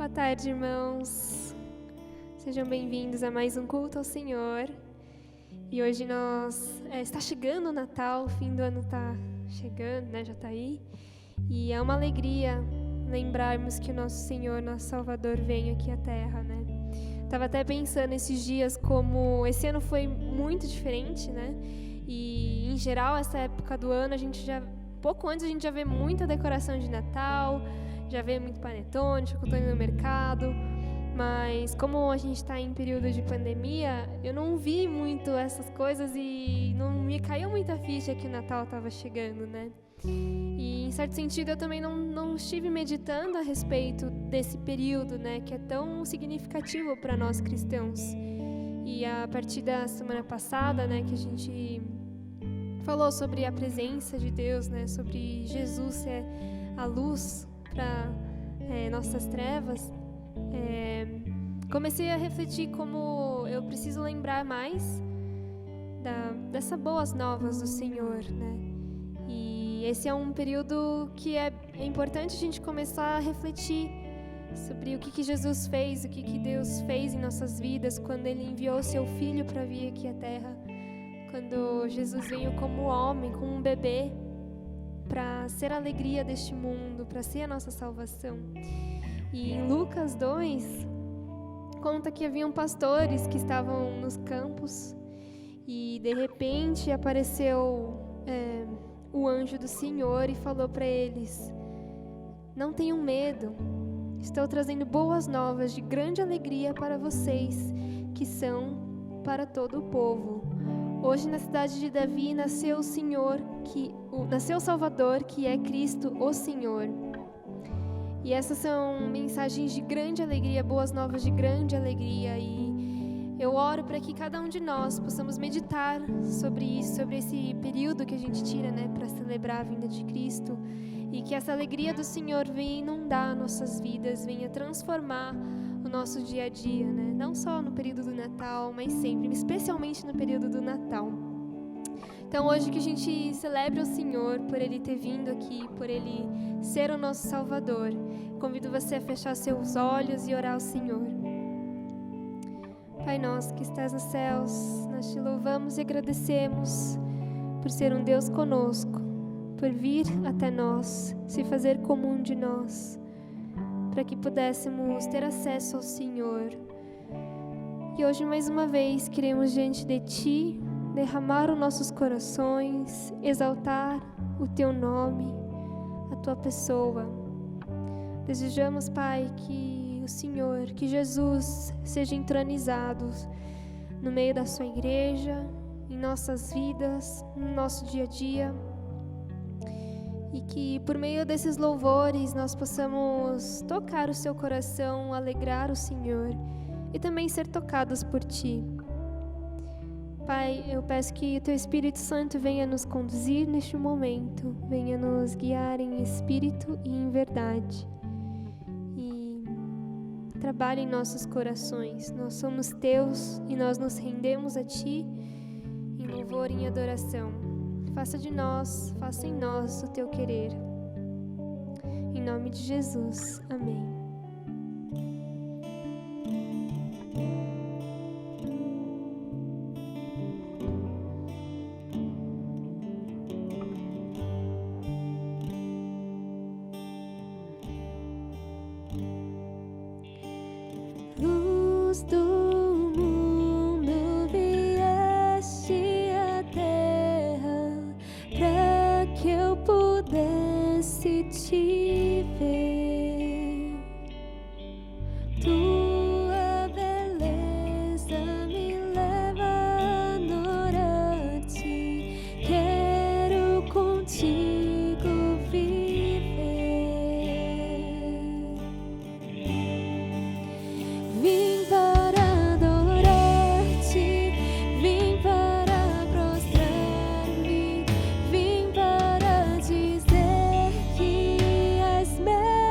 Boa tarde, irmãos. Sejam bem-vindos a mais um culto ao Senhor. E hoje está chegando o Natal, o fim do ano está chegando, né? Já está aí. E é uma alegria lembrarmos que o nosso Senhor, nosso Salvador, veio aqui à Terra, né? Estava até pensando esses dias como esse ano foi muito diferente, né? E, em geral, essa época do ano, pouco antes a gente já vê muita decoração de Natal, já vê muito panetone, chocotone no mercado, mas como a gente está em período de pandemia, eu não vi muito essas coisas e não me caiu muita ficha que o Natal estava chegando, né? E, em certo sentido, eu também não estive meditando a respeito desse período, né, que é tão significativo para nós cristãos. E a partir da semana passada, né, que a gente falou sobre a presença de Deus, né, sobre Jesus ser a luz para nossas trevas, comecei a refletir como eu preciso lembrar mais dessas boas novas do Senhor, né? E esse é um período que é importante a gente começar a refletir sobre o que Jesus fez, o que Deus fez em nossas vidas quando Ele enviou Seu Filho para vir aqui à Terra, quando Jesus veio como homem, como um bebê, para ser a alegria deste mundo, para ser a nossa salvação. E em Lucas 2, conta que haviam pastores que estavam nos campos e, de repente, apareceu o anjo do Senhor e falou para eles: não tenham medo, estou trazendo boas novas de grande alegria para vocês, que são para todo o povo. Hoje na cidade de Davi nasceu o Salvador, que é Cristo, o Senhor. E essas são mensagens de grande alegria, boas novas de grande alegria. E eu oro para que cada um de nós possamos meditar sobre isso, sobre esse período que a gente tira, né, para celebrar a vinda de Cristo. E que essa alegria do Senhor venha inundar nossas vidas, venha transformar o nosso dia a dia, né? Não só no período do Natal, mas sempre, especialmente no período do Natal. Então, hoje que a gente celebra o Senhor por Ele ter vindo aqui, por Ele ser o nosso Salvador, convido você a fechar seus olhos e orar ao Senhor. Pai nosso que estás nos céus, nós te louvamos e agradecemos por ser um Deus conosco, por vir até nós, se fazer comum de nós, para que pudéssemos ter acesso ao Senhor. E hoje, mais uma vez, queremos diante de Ti derramar os nossos corações, exaltar o Teu nome, a Tua pessoa. Desejamos, Pai, que o Senhor, que Jesus seja entronizado no meio da Sua igreja, em nossas vidas, no nosso dia a dia. E que por meio desses louvores nós possamos tocar o seu coração, alegrar o Senhor e também ser tocados por Ti. Pai, eu peço que o Teu Espírito Santo venha nos conduzir neste momento, venha nos guiar em espírito e em verdade. E trabalhe em nossos corações. Nós somos Teus e nós nos rendemos a Ti em louvor e em adoração. Faça de nós, faça em nós o Teu querer. Em nome de Jesus. Amém. Luz do mundo vieste à terra, para que eu pudesse Te ver. Tua beleza me leva a adorar-Te, quero contigo viver. Vim para adorar-Te, vim para prostrar-me, vim para dizer que és meu.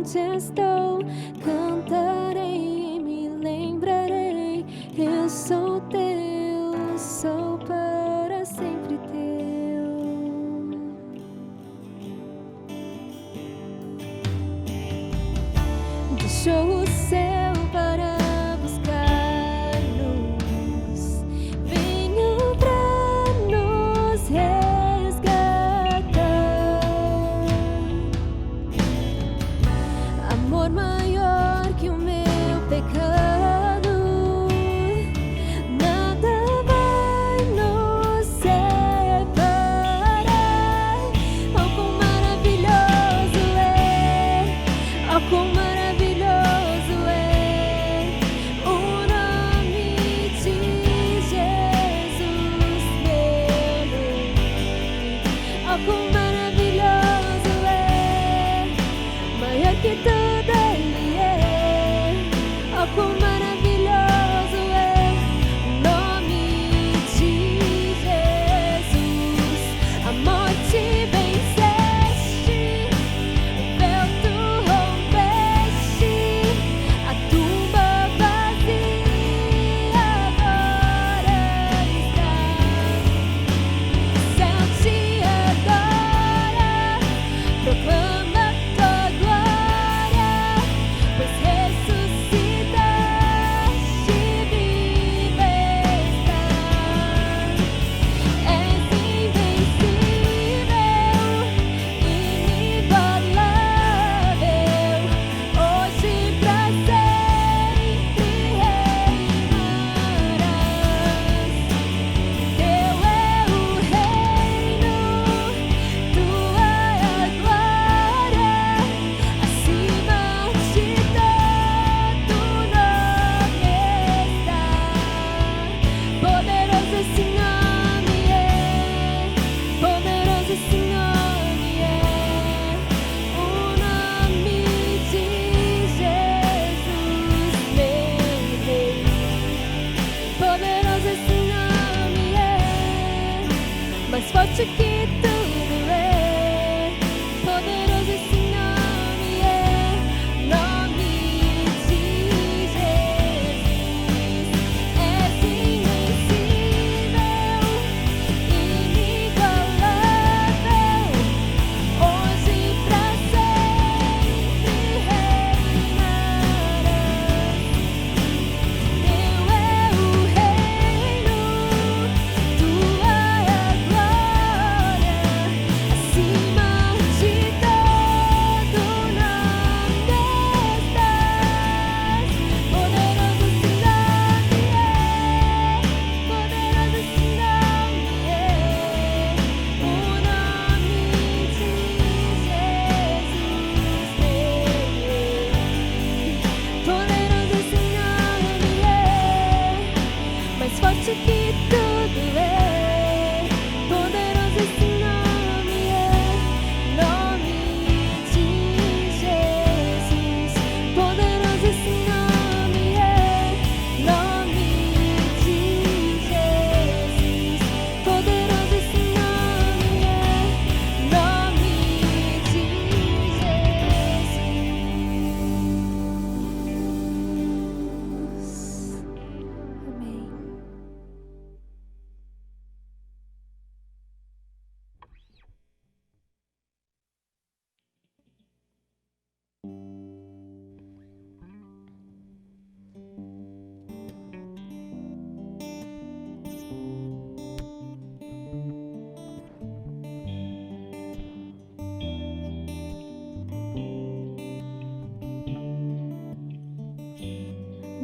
onde estou, cantarei e me lembrarei. Eu sou teu, sou para sempre teu. Deixou o céu para buscar-nos, venho para nos resgatar. Amor maior que o meu pecado, nada vai nos separar. Oh, quão maravilhoso é, oh, quão maravilhoso é o nome de Jesus, meu Rei. Oh, quão maravilhoso é, maior que tudo Ele é. Oh, quão maravilhoso é o nome de Jesus. A morte venceste, o véu tu rompeste, a tumba vazia agora está. O céu te adora, proclama tua glória, pois ressuscitaste, viva estás. És invencível, inigualável, hoje pra sempre reinarás. Teu é o reino, tua é a glória, acima de todo nome está. Poderoso esse nome é, poderoso esse nome é, o nome de Jesus, meu Rei. Poderoso esse nome é, mais forte que tudo é. Poderoso esse nome é, nome de Jesus. És invencível, inigualável, hoje pra sempre reinarás. Teu é o reino, tua é a glória, acima de todo nome estás. Poderoso esse nome é, poderoso esse nome é, o nome de Jesus, meu Rei. Poderoso esse nome é, mais forte que tudo é. Poderoso esse nome é, nome de Jesus. Poderoso esse nome é, nome de Jesus. Poderoso esse nome é, nome de Jesus. Amém.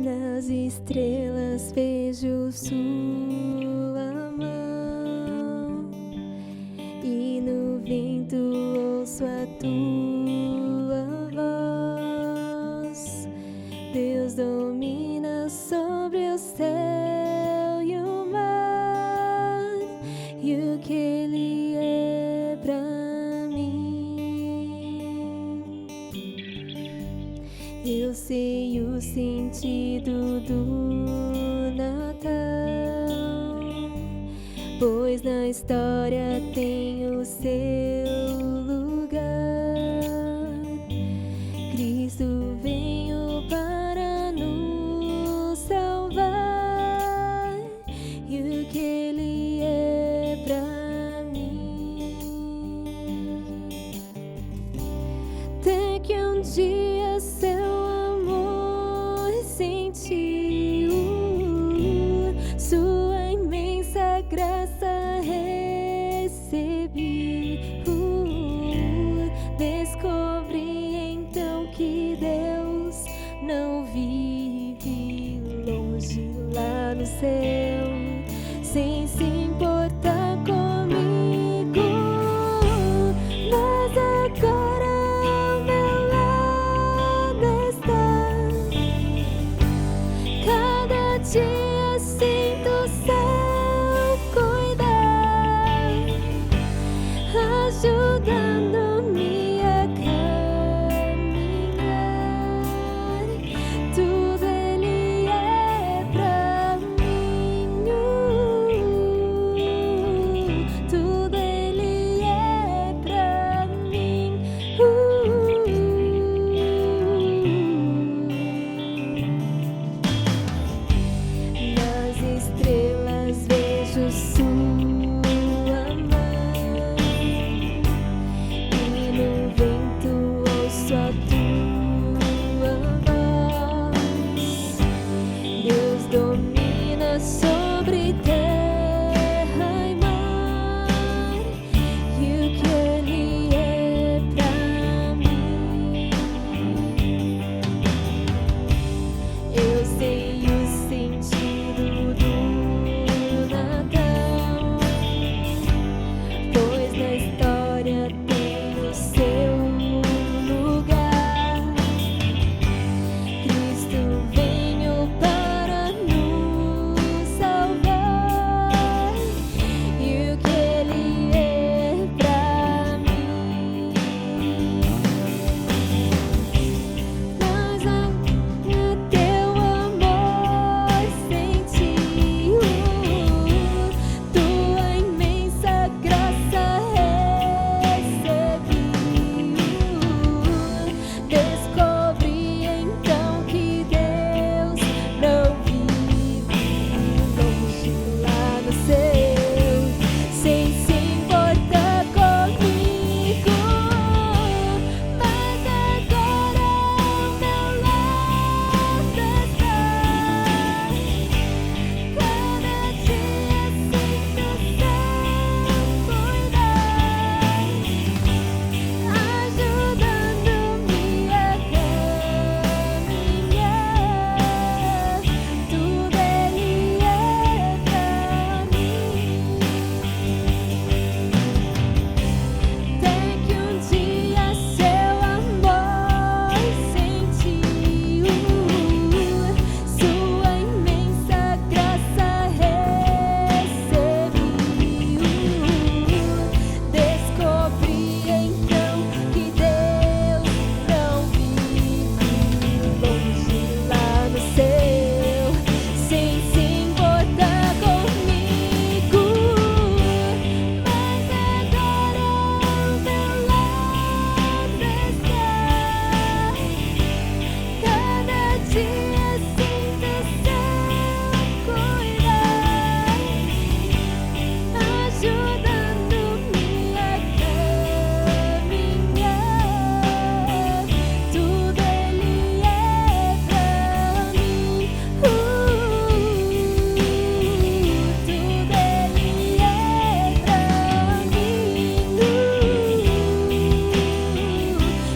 Nas estrelas vejo sua mão e no vento ouço a tua voz. Deus domina sobre o céu e o mar, e o que Ele é pra mim. Eu sei o sentido do Natal, pois na história tem o seu lugar. dia seu amor senti, sua imensa graça recebi, descobri então que Deus não vive longe lá no céu, sem se importar comigo, mas agora ao meu lado está. Cada dia sinto o céu cuidar, ajudando-me a caminhar. Tudo Ele é pra mim, tudo Ele é pra mim. Nas estrelas vejo sua mão, e no vento ouço a tua voz. Deus domina sobre terra e mar, e o que Ele é pra mim. Eu sei o sentido do Natal, pois na história tem o seu lugar. Cristo veio para nos salvar, e o que Ele é pra mim. Mas a teu amor senti, tua imensa graça recebi, descobri então que Deus não vive longe lá no céu, sem se importar comigo, mas agora ao meu lado está. Cada dia sinto o céu cuidar, ajudando-me a caminhar. Tudo Ele é pra mim. Até que um dia seu amor senti, sua imensa graça recebi, descobri então que Deus não vive longe lá no céu, sem se importar comigo, mas agora ao meu lado está. Cada dia sinto o céu cuidar, ajudando-me a caminhar. Tudo Ele é pra mim, tudo Ele é pra mim,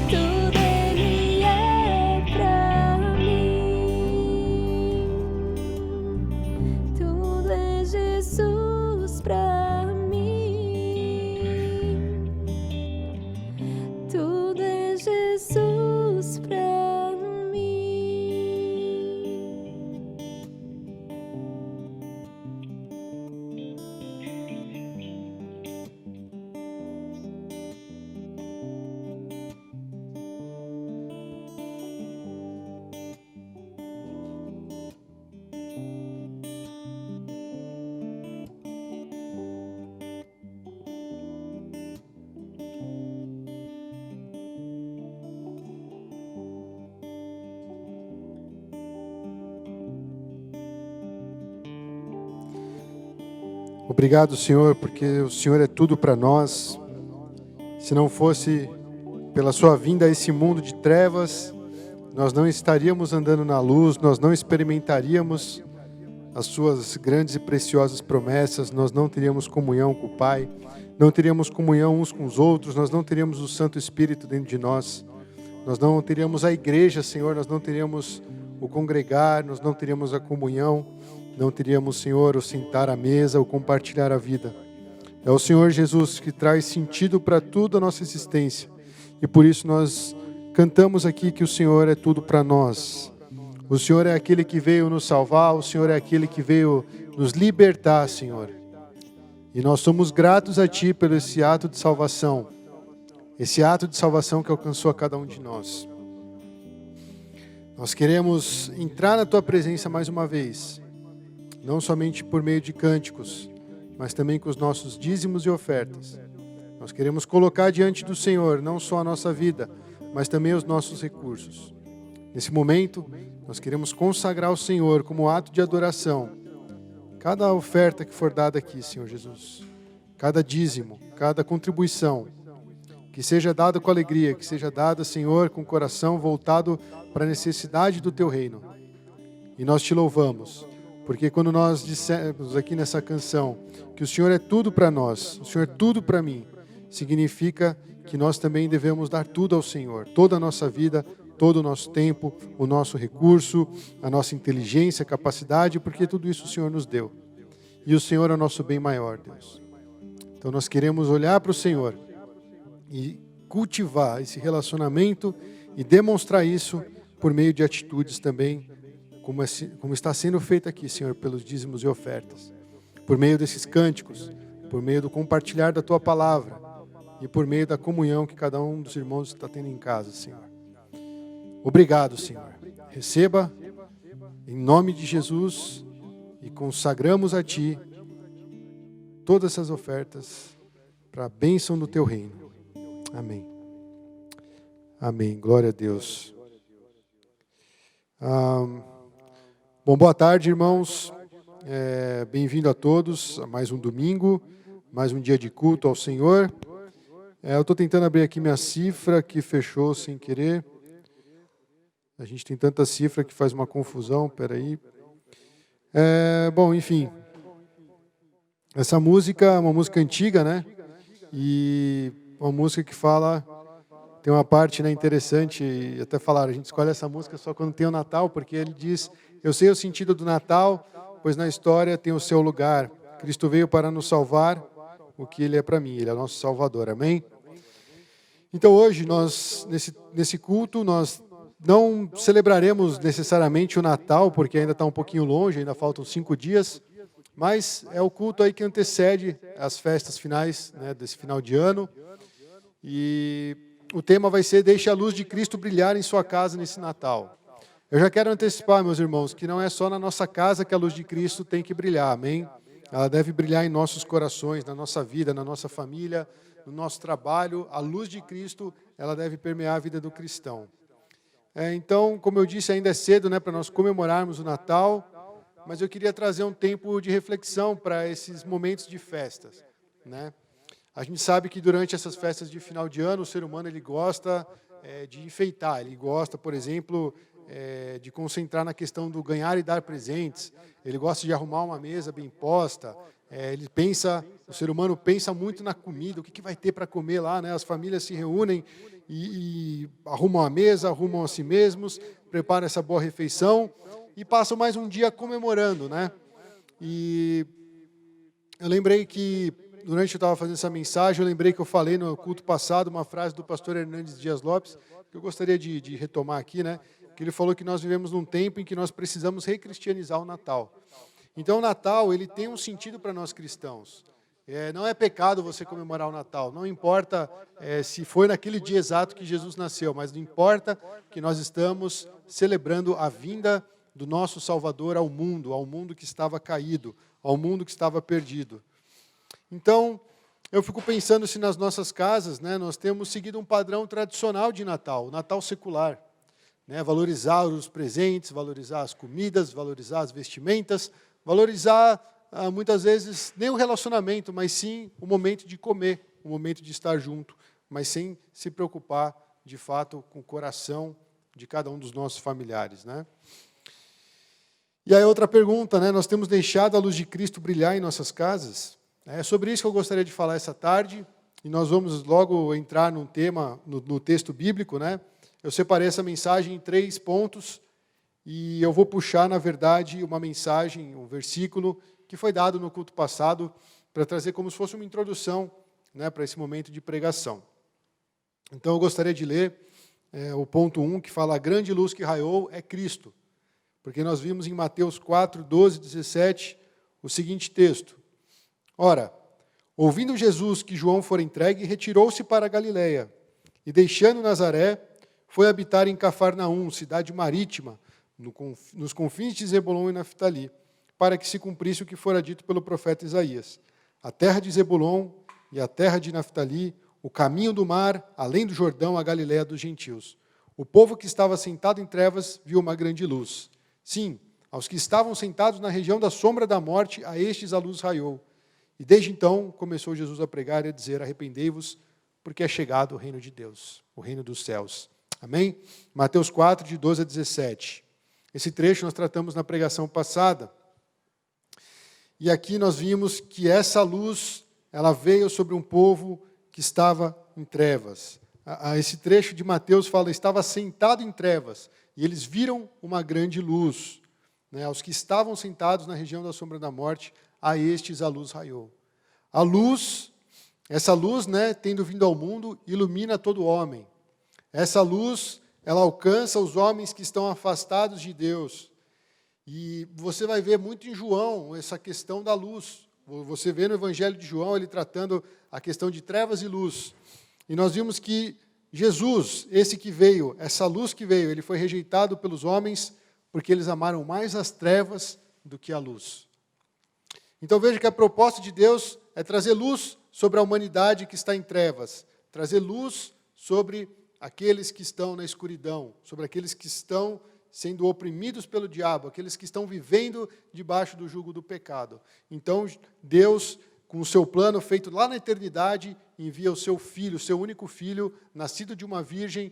tudo Ele é pra mim. Tudo é Jesus pra mim, tudo é Jesus pra mim. Obrigado, Senhor, porque o Senhor é tudo para nós. Se não fosse pela sua vinda a esse mundo de trevas, nós não estaríamos andando na luz, nós não experimentaríamos as suas grandes e preciosas promessas, nós não teríamos comunhão com o Pai, não teríamos comunhão uns com os outros, nós não teríamos o Santo Espírito dentro de nós, nós não teríamos a igreja, Senhor, nós não teríamos o congregar, nós não teríamos a comunhão, não teríamos, Senhor, o sentar à mesa, o compartilhar a vida. É o Senhor Jesus que traz sentido para toda a nossa existência, e por isso nós cantamos aqui que o Senhor é tudo para nós. O Senhor é aquele que veio nos salvar, o Senhor é aquele que veio nos libertar, Senhor. E nós somos gratos a Ti pelo esse ato de salvação que alcançou a cada um de nós. Nós queremos entrar na Tua presença mais uma vez, não somente por meio de cânticos, mas também com os nossos dízimos e ofertas. Nós queremos colocar diante do Senhor não só a nossa vida, mas também os nossos recursos. Nesse momento, nós queremos consagrar ao Senhor como ato de adoração cada oferta que for dada aqui, Senhor Jesus. Cada dízimo, cada contribuição, que seja dada com alegria, que seja dada, Senhor, com o coração voltado para a necessidade do Teu reino. E nós Te louvamos, porque quando nós dissemos aqui nessa canção que o Senhor é tudo para nós, o Senhor é tudo para mim, significa que nós também devemos dar tudo ao Senhor, toda a nossa vida, todo o nosso tempo, o nosso recurso, a nossa inteligência, capacidade, porque tudo isso o Senhor nos deu. E o Senhor é o nosso bem maior, Deus. Então nós queremos olhar para o Senhor e cultivar esse relacionamento e demonstrar isso por meio de atitudes também, como está sendo feito aqui, Senhor, pelos dízimos e ofertas. Por meio desses cânticos, por meio do compartilhar da Tua palavra e por meio da comunhão que cada um dos irmãos está tendo em casa, Senhor. Obrigado, Senhor. Receba em nome de Jesus e consagramos a Ti todas essas ofertas para a bênção do Teu reino. Amém. Amém. Glória a Deus. Bom, boa tarde, irmãos. Bem-vindo a todos a mais um domingo, mais um dia de culto ao Senhor. Eu estou tentando abrir aqui minha cifra que fechou sem querer. A gente tem tanta cifra que faz uma confusão, peraí. Bom, enfim. Essa música é uma música antiga, né? E uma música que fala... Tem uma parte, né, interessante, e até falaram, a gente escolhe essa música só quando tem o Natal, porque ele diz, eu sei o sentido do Natal, pois na história tem o seu lugar. Cristo veio para nos salvar, o que Ele é para mim, Ele é o nosso Salvador, amém? Então hoje, nós, nesse culto, nós não celebraremos necessariamente o Natal, porque ainda está um pouquinho longe, ainda faltam 5 dias, mas é o culto aí que antecede as festas finais, né, desse final de ano. E o tema vai ser Deixe a luz de Cristo brilhar em sua casa nesse Natal. Eu já quero antecipar, meus irmãos, que não é só na nossa casa que a luz de Cristo tem que brilhar, amém? Ela deve brilhar em nossos corações, na nossa vida, na nossa família, no nosso trabalho. A luz de Cristo, ela deve permear a vida do cristão. Então, como eu disse, ainda é cedo, né, para nós comemorarmos o Natal, mas eu queria trazer um tempo de reflexão para esses momentos de festas, né? A gente sabe que durante essas festas de final de ano, o ser humano ele gosta de enfeitar, ele gosta, por exemplo, de concentrar na questão do ganhar e dar presentes, ele gosta de arrumar uma mesa bem posta, o ser humano pensa muito na comida, o que vai ter para comer lá, né? As famílias se reúnem e arrumam a mesa, arrumam a si mesmos, preparam essa boa refeição e passam mais um dia comemorando, né? E eu lembrei que durante que eu estava fazendo essa mensagem, eu lembrei que eu falei no culto passado uma frase do pastor Hernandes Dias Lopes, que eu gostaria de retomar aqui, né? Que ele falou que nós vivemos num tempo em que nós precisamos recristianizar o Natal. Então o Natal, ele tem um sentido para nós cristãos. Não é pecado você comemorar o Natal, não importa se foi naquele dia exato que Jesus nasceu, mas não importa que nós estamos celebrando a vinda do nosso Salvador ao mundo que estava caído, ao mundo que estava perdido. Então, eu fico pensando se nas nossas casas, né, nós temos seguido um padrão tradicional de Natal, o Natal secular. Né, valorizar os presentes, valorizar as comidas, valorizar as vestimentas, valorizar, muitas vezes, nem o relacionamento, mas sim o momento de comer, o momento de estar junto. mas sem se preocupar, de fato, com o coração de cada um dos nossos familiares, né? E aí outra pergunta, né? Nós temos deixado a luz de Cristo brilhar em nossas casas? É sobre isso que eu gostaria de falar essa tarde, e nós vamos logo entrar num tema, no texto bíblico, né? Eu separei essa mensagem em 3 pontos, e eu vou puxar, na verdade, uma mensagem, um versículo, que foi dado no culto passado, para trazer como se fosse uma introdução, né, para esse momento de pregação. Então eu gostaria de ler o ponto 1, que fala: a grande luz que raiou é Cristo. Porque nós vimos em Mateus 4, 12, 17, o seguinte texto: ora, ouvindo Jesus que João fora entregue, retirou-se para a Galiléia, e deixando Nazaré, foi habitar em Cafarnaum, cidade marítima, nos confins de Zebulon e Naftali, para que se cumprisse o que fora dito pelo profeta Isaías: a terra de Zebulon e a terra de Naftali, o caminho do mar, além do Jordão, a Galiléia dos gentios. O povo que estava sentado em trevas viu uma grande luz. Sim, aos que estavam sentados na região da sombra da morte, a estes a luz raiou. E desde então começou Jesus a pregar e a dizer: arrependei-vos, porque é chegado o reino de Deus, o reino dos céus. Amém? Mateus 4, de 12 a 17. Esse trecho nós tratamos na pregação passada. E aqui nós vimos que essa luz, ela veio sobre um povo que estava em trevas. Esse trecho de Mateus fala: estava sentado em trevas, e eles viram uma grande luz. Né? Aos que estavam sentados na região da sombra da morte, a estes a luz raiou. A luz, essa luz, né, tendo vindo ao mundo, ilumina todo homem. Essa luz, ela alcança os homens que estão afastados de Deus. E você vai ver muito em João essa questão da luz. Você vê no Evangelho de João ele tratando a questão de trevas e luz. E nós vimos que Jesus, esse que veio, essa luz que veio, ele foi rejeitado pelos homens porque eles amaram mais as trevas do que a luz. Então veja que a proposta de Deus é trazer luz sobre a humanidade que está em trevas, trazer luz sobre aqueles que estão na escuridão, sobre aqueles que estão sendo oprimidos pelo diabo, aqueles que estão vivendo debaixo do jugo do pecado. Então, Deus, com o seu plano feito lá na eternidade, envia o seu filho, o seu único filho, nascido de uma virgem,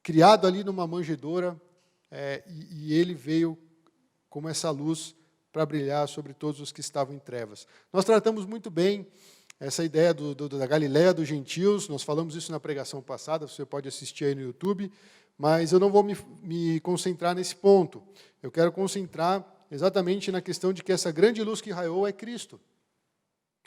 criado ali numa manjedoura, e ele veio como essa luz para brilhar sobre todos os que estavam em trevas. Nós tratamos muito bem essa ideia da Galiléia dos gentios, nós falamos isso na pregação passada, você pode assistir aí no YouTube, mas eu não vou me concentrar nesse ponto. Eu quero concentrar exatamente na questão de que essa grande luz que raiou é Cristo.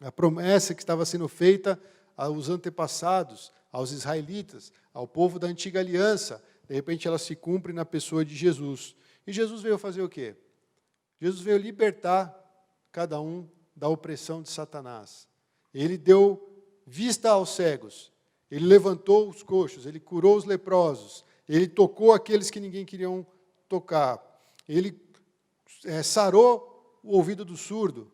A promessa que estava sendo feita aos antepassados, aos israelitas, ao povo da antiga aliança, de repente ela se cumpre na pessoa de Jesus. E Jesus veio fazer o quê? Jesus veio libertar cada um da opressão de Satanás. Ele deu vista aos cegos, ele levantou os coxos, ele curou os leprosos, ele tocou aqueles que ninguém queria tocar. Ele sarou o ouvido do surdo.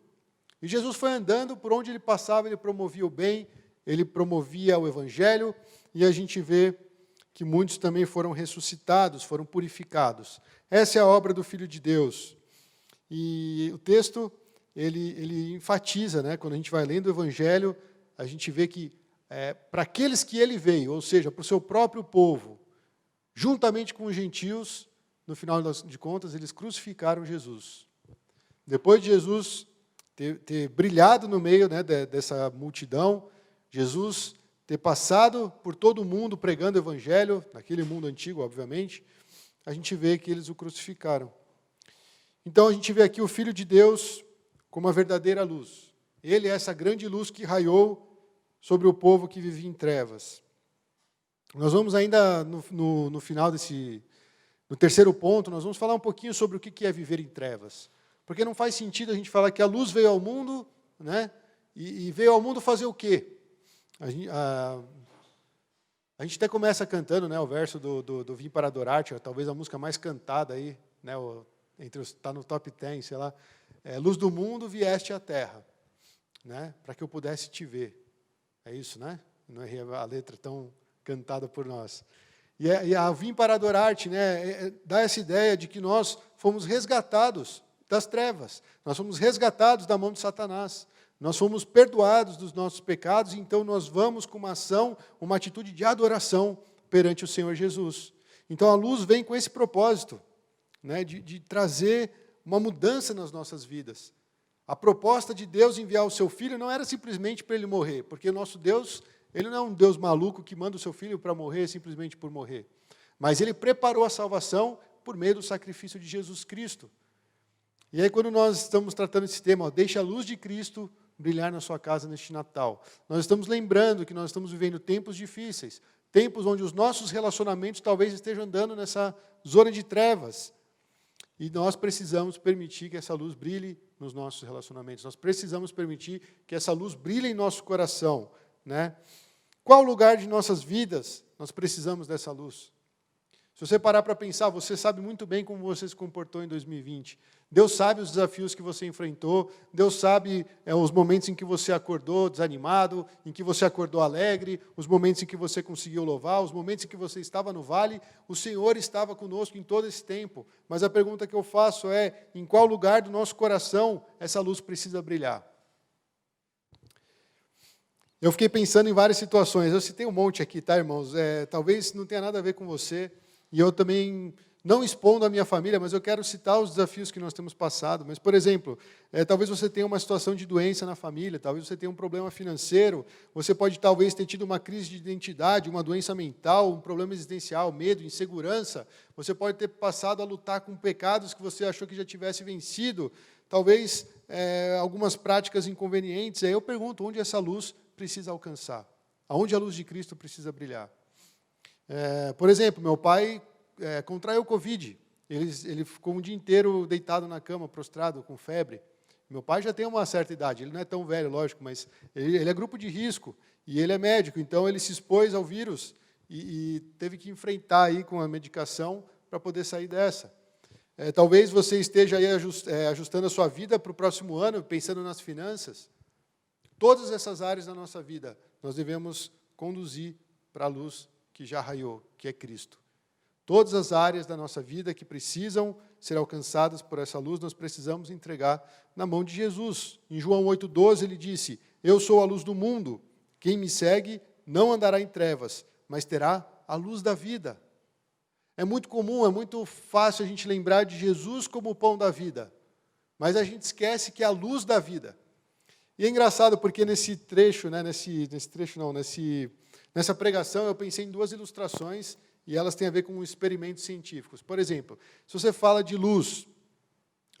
E Jesus foi andando, por onde ele passava, ele promovia o bem, ele promovia o evangelho, e a gente vê que muitos também foram ressuscitados, foram purificados. Essa é a obra do Filho de Deus. E o texto, ele enfatiza, né, quando a gente vai lendo o evangelho, a gente vê que para aqueles que ele veio, ou seja, para o seu próprio povo, juntamente com os gentios, no final de contas, eles crucificaram Jesus. Depois de Jesus ter brilhado no meio, né, dessa multidão, Jesus ter passado por todo o mundo pregando o evangelho, naquele mundo antigo, obviamente, a gente vê que eles o crucificaram. Então a gente vê aqui o Filho de Deus como a verdadeira luz. Ele é essa grande luz que raiou sobre o povo que vivia em trevas. Nós vamos ainda, no final no terceiro ponto, nós vamos falar um pouquinho sobre o que é viver em trevas. Porque não faz sentido a gente falar que a luz veio ao mundo, né, e veio ao mundo fazer o quê? A gente até começa cantando, né, o verso do Vim para Adorar-te, talvez a música mais cantada aí, né, está no top 10, sei lá. Luz do mundo, vieste à terra, né, para que eu pudesse te ver. É isso, né? Não é a letra tão cantada por nós. E a Vim para Adorar-te, né, dá essa ideia de que nós fomos resgatados das trevas. Nós fomos resgatados da mão de Satanás. Nós fomos perdoados dos nossos pecados, então nós vamos com uma ação, uma atitude de adoração perante o Senhor Jesus. Então a luz vem com esse propósito, né, de trazer uma mudança nas nossas vidas. A proposta de Deus enviar o seu Filho não era simplesmente para ele morrer, porque o nosso Deus, ele não é um Deus maluco que manda o seu Filho para morrer simplesmente por morrer. Mas ele preparou a salvação por meio do sacrifício de Jesus Cristo. E aí quando nós estamos tratando esse tema, deixa a luz de Cristo brilhar na sua casa neste Natal, nós estamos lembrando que nós estamos vivendo tempos difíceis, tempos onde os nossos relacionamentos talvez estejam andando nessa zona de trevas. E nós precisamos permitir que essa luz brilhe nos nossos relacionamentos. Nós precisamos permitir que essa luz brilhe em nosso coração, né? Qual lugar de nossas vidas nós precisamos dessa luz? Se você parar para pensar, você sabe muito bem como você se comportou em 2020. Deus sabe os desafios que você enfrentou, Deus sabe os momentos em que você acordou desanimado, em que você acordou alegre, os momentos em que você conseguiu louvar, os momentos em que você estava no vale. O Senhor estava conosco em todo esse tempo. Mas a pergunta que eu faço é, em qual lugar do nosso coração essa luz precisa brilhar? Eu fiquei pensando em várias situações. Eu citei um monte aqui, tá, irmãos? Talvez não tenha nada a ver com você. E eu também não expondo a minha família, mas eu quero citar os desafios que nós temos passado. Mas, por exemplo, talvez você tenha uma situação de doença na família, talvez você tenha um problema financeiro, você pode talvez ter tido uma crise de identidade, uma doença mental, um problema existencial, medo, insegurança. Você pode ter passado a lutar com pecados que você achou que já tivesse vencido, talvez algumas práticas inconvenientes. Aí eu pergunto, onde essa luz precisa alcançar? Aonde a luz de Cristo precisa brilhar? Por exemplo, meu pai contraiu Covid. Ele ficou um dia inteiro deitado na cama, prostrado, com febre. Meu pai já tem uma certa idade, ele não é tão velho, lógico, mas ele é grupo de risco, e ele é médico, então ele se expôs ao vírus e teve que enfrentar aí com a medicação para poder sair dessa. Talvez você esteja aí ajustando a sua vida para o próximo ano, pensando nas finanças. Todas essas áreas da nossa vida, nós devemos conduzir para a luz que já raiou, que é Cristo. Todas as áreas da nossa vida que precisam ser alcançadas por essa luz, nós precisamos entregar na mão de Jesus. Em João 8,12 ele disse, eu sou a luz do mundo, quem me segue não andará em trevas, mas terá a luz da vida. É muito comum, é muito fácil a gente lembrar de Jesus como o pão da vida, mas a gente esquece que é a luz da vida. E é engraçado porque nesse trecho, né, nessa pregação, eu pensei em duas ilustrações e elas têm a ver com experimentos científicos. Por exemplo, se você fala de luz,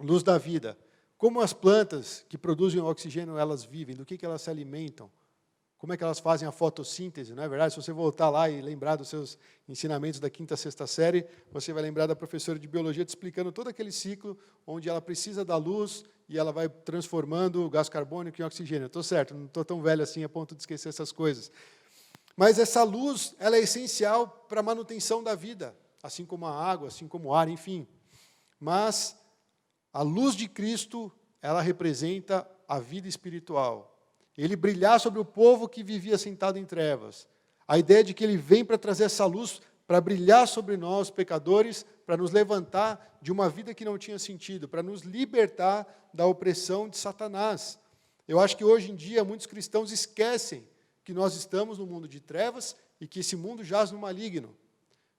luz da vida, como as plantas que produzem oxigênio, elas vivem, do que elas se alimentam, como é que elas fazem a fotossíntese, não é verdade? Se você voltar lá e lembrar dos seus ensinamentos da 5ª, 6ª série, você vai lembrar da professora de biologia te explicando todo aquele ciclo onde ela precisa da luz e ela vai transformando o gás carbônico em oxigênio. Estou certo, não estou tão velho assim a ponto de esquecer essas coisas. Mas essa luz, ela é essencial para a manutenção da vida, assim como a água, assim como o ar, enfim. Mas a luz de Cristo, ela representa a vida espiritual. Ele brilhar sobre o povo que vivia sentado em trevas. A ideia de que ele vem para trazer essa luz, para brilhar sobre nós, pecadores, para nos levantar de uma vida que não tinha sentido, para nos libertar da opressão de Satanás. Eu acho que hoje em dia muitos cristãos esquecem que nós estamos no mundo de trevas e que esse mundo jaz no maligno.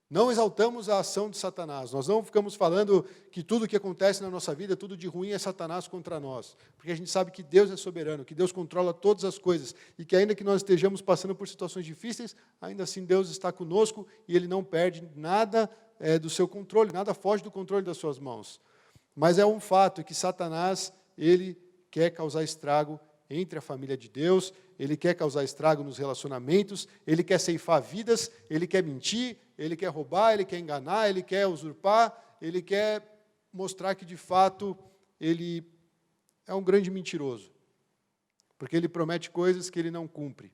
Não exaltamos a ação de Satanás. Nós não ficamos falando que tudo que acontece na nossa vida, tudo de ruim é Satanás contra nós. Porque a gente sabe que Deus é soberano, que Deus controla todas as coisas. E que ainda que nós estejamos passando por situações difíceis, ainda assim Deus está conosco e Ele não perde nada do seu controle, nada foge do controle das suas mãos. Mas é um fato que Satanás, ele quer causar estrago entre a família de Deus, ele quer causar estrago nos relacionamentos, ele quer ceifar vidas, ele quer mentir, ele quer roubar, ele quer enganar, ele quer usurpar, ele quer mostrar que, de fato, ele é um grande mentiroso, porque ele promete coisas que ele não cumpre.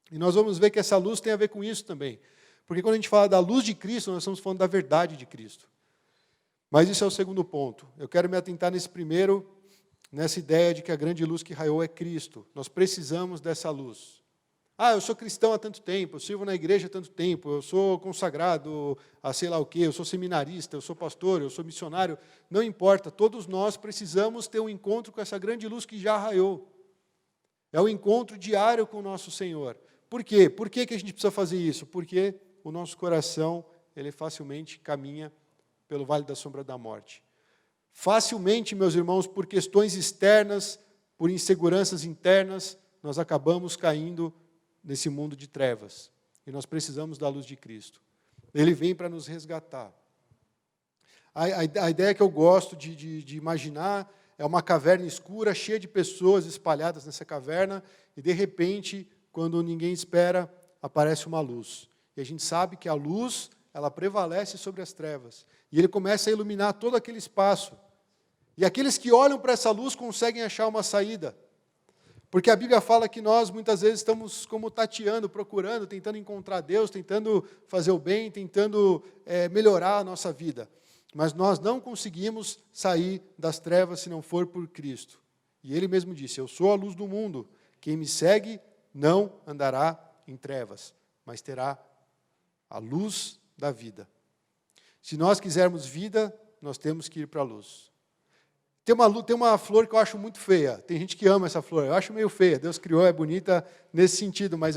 E nós vamos ver que essa luz tem a ver com isso também, porque quando a gente fala da luz de Cristo, nós estamos falando da verdade de Cristo. Mas isso é o segundo ponto. Eu quero me atentar nesse primeiro, nessa ideia de que a grande luz que raiou é Cristo. Nós precisamos dessa luz. Eu sou cristão há tanto tempo, eu sirvo na igreja há tanto tempo, eu sou consagrado a sei lá o quê, eu sou seminarista, eu sou pastor, eu sou missionário. Não importa, todos nós precisamos ter um encontro com essa grande luz que já raiou. É o encontro diário com o nosso Senhor. Por quê? Por que a gente precisa fazer isso? Porque o nosso coração, ele facilmente caminha pelo vale da sombra da morte. Facilmente, meus irmãos, por questões externas, por inseguranças internas, nós acabamos caindo nesse mundo de trevas. E nós precisamos da luz de Cristo. Ele vem para nos resgatar. A ideia que eu gosto de imaginar é uma caverna escura, cheia de pessoas espalhadas nessa caverna, e de repente, quando ninguém espera, aparece uma luz. E a gente sabe que a luz, ela prevalece sobre as trevas. E ele começa a iluminar todo aquele espaço. E aqueles que olham para essa luz conseguem achar uma saída. Porque a Bíblia fala que nós, muitas vezes, estamos como tateando, procurando, tentando encontrar Deus, tentando fazer o bem, tentando melhorar a nossa vida. Mas nós não conseguimos sair das trevas se não for por Cristo. E Ele mesmo disse, eu sou a luz do mundo. Quem me segue não andará em trevas, mas terá a luz da vida. Se nós quisermos vida, nós temos que ir para a luz. Tem uma flor que eu acho muito feia. Tem gente que ama essa flor. Eu acho meio feia. Deus criou, é bonita nesse sentido, mas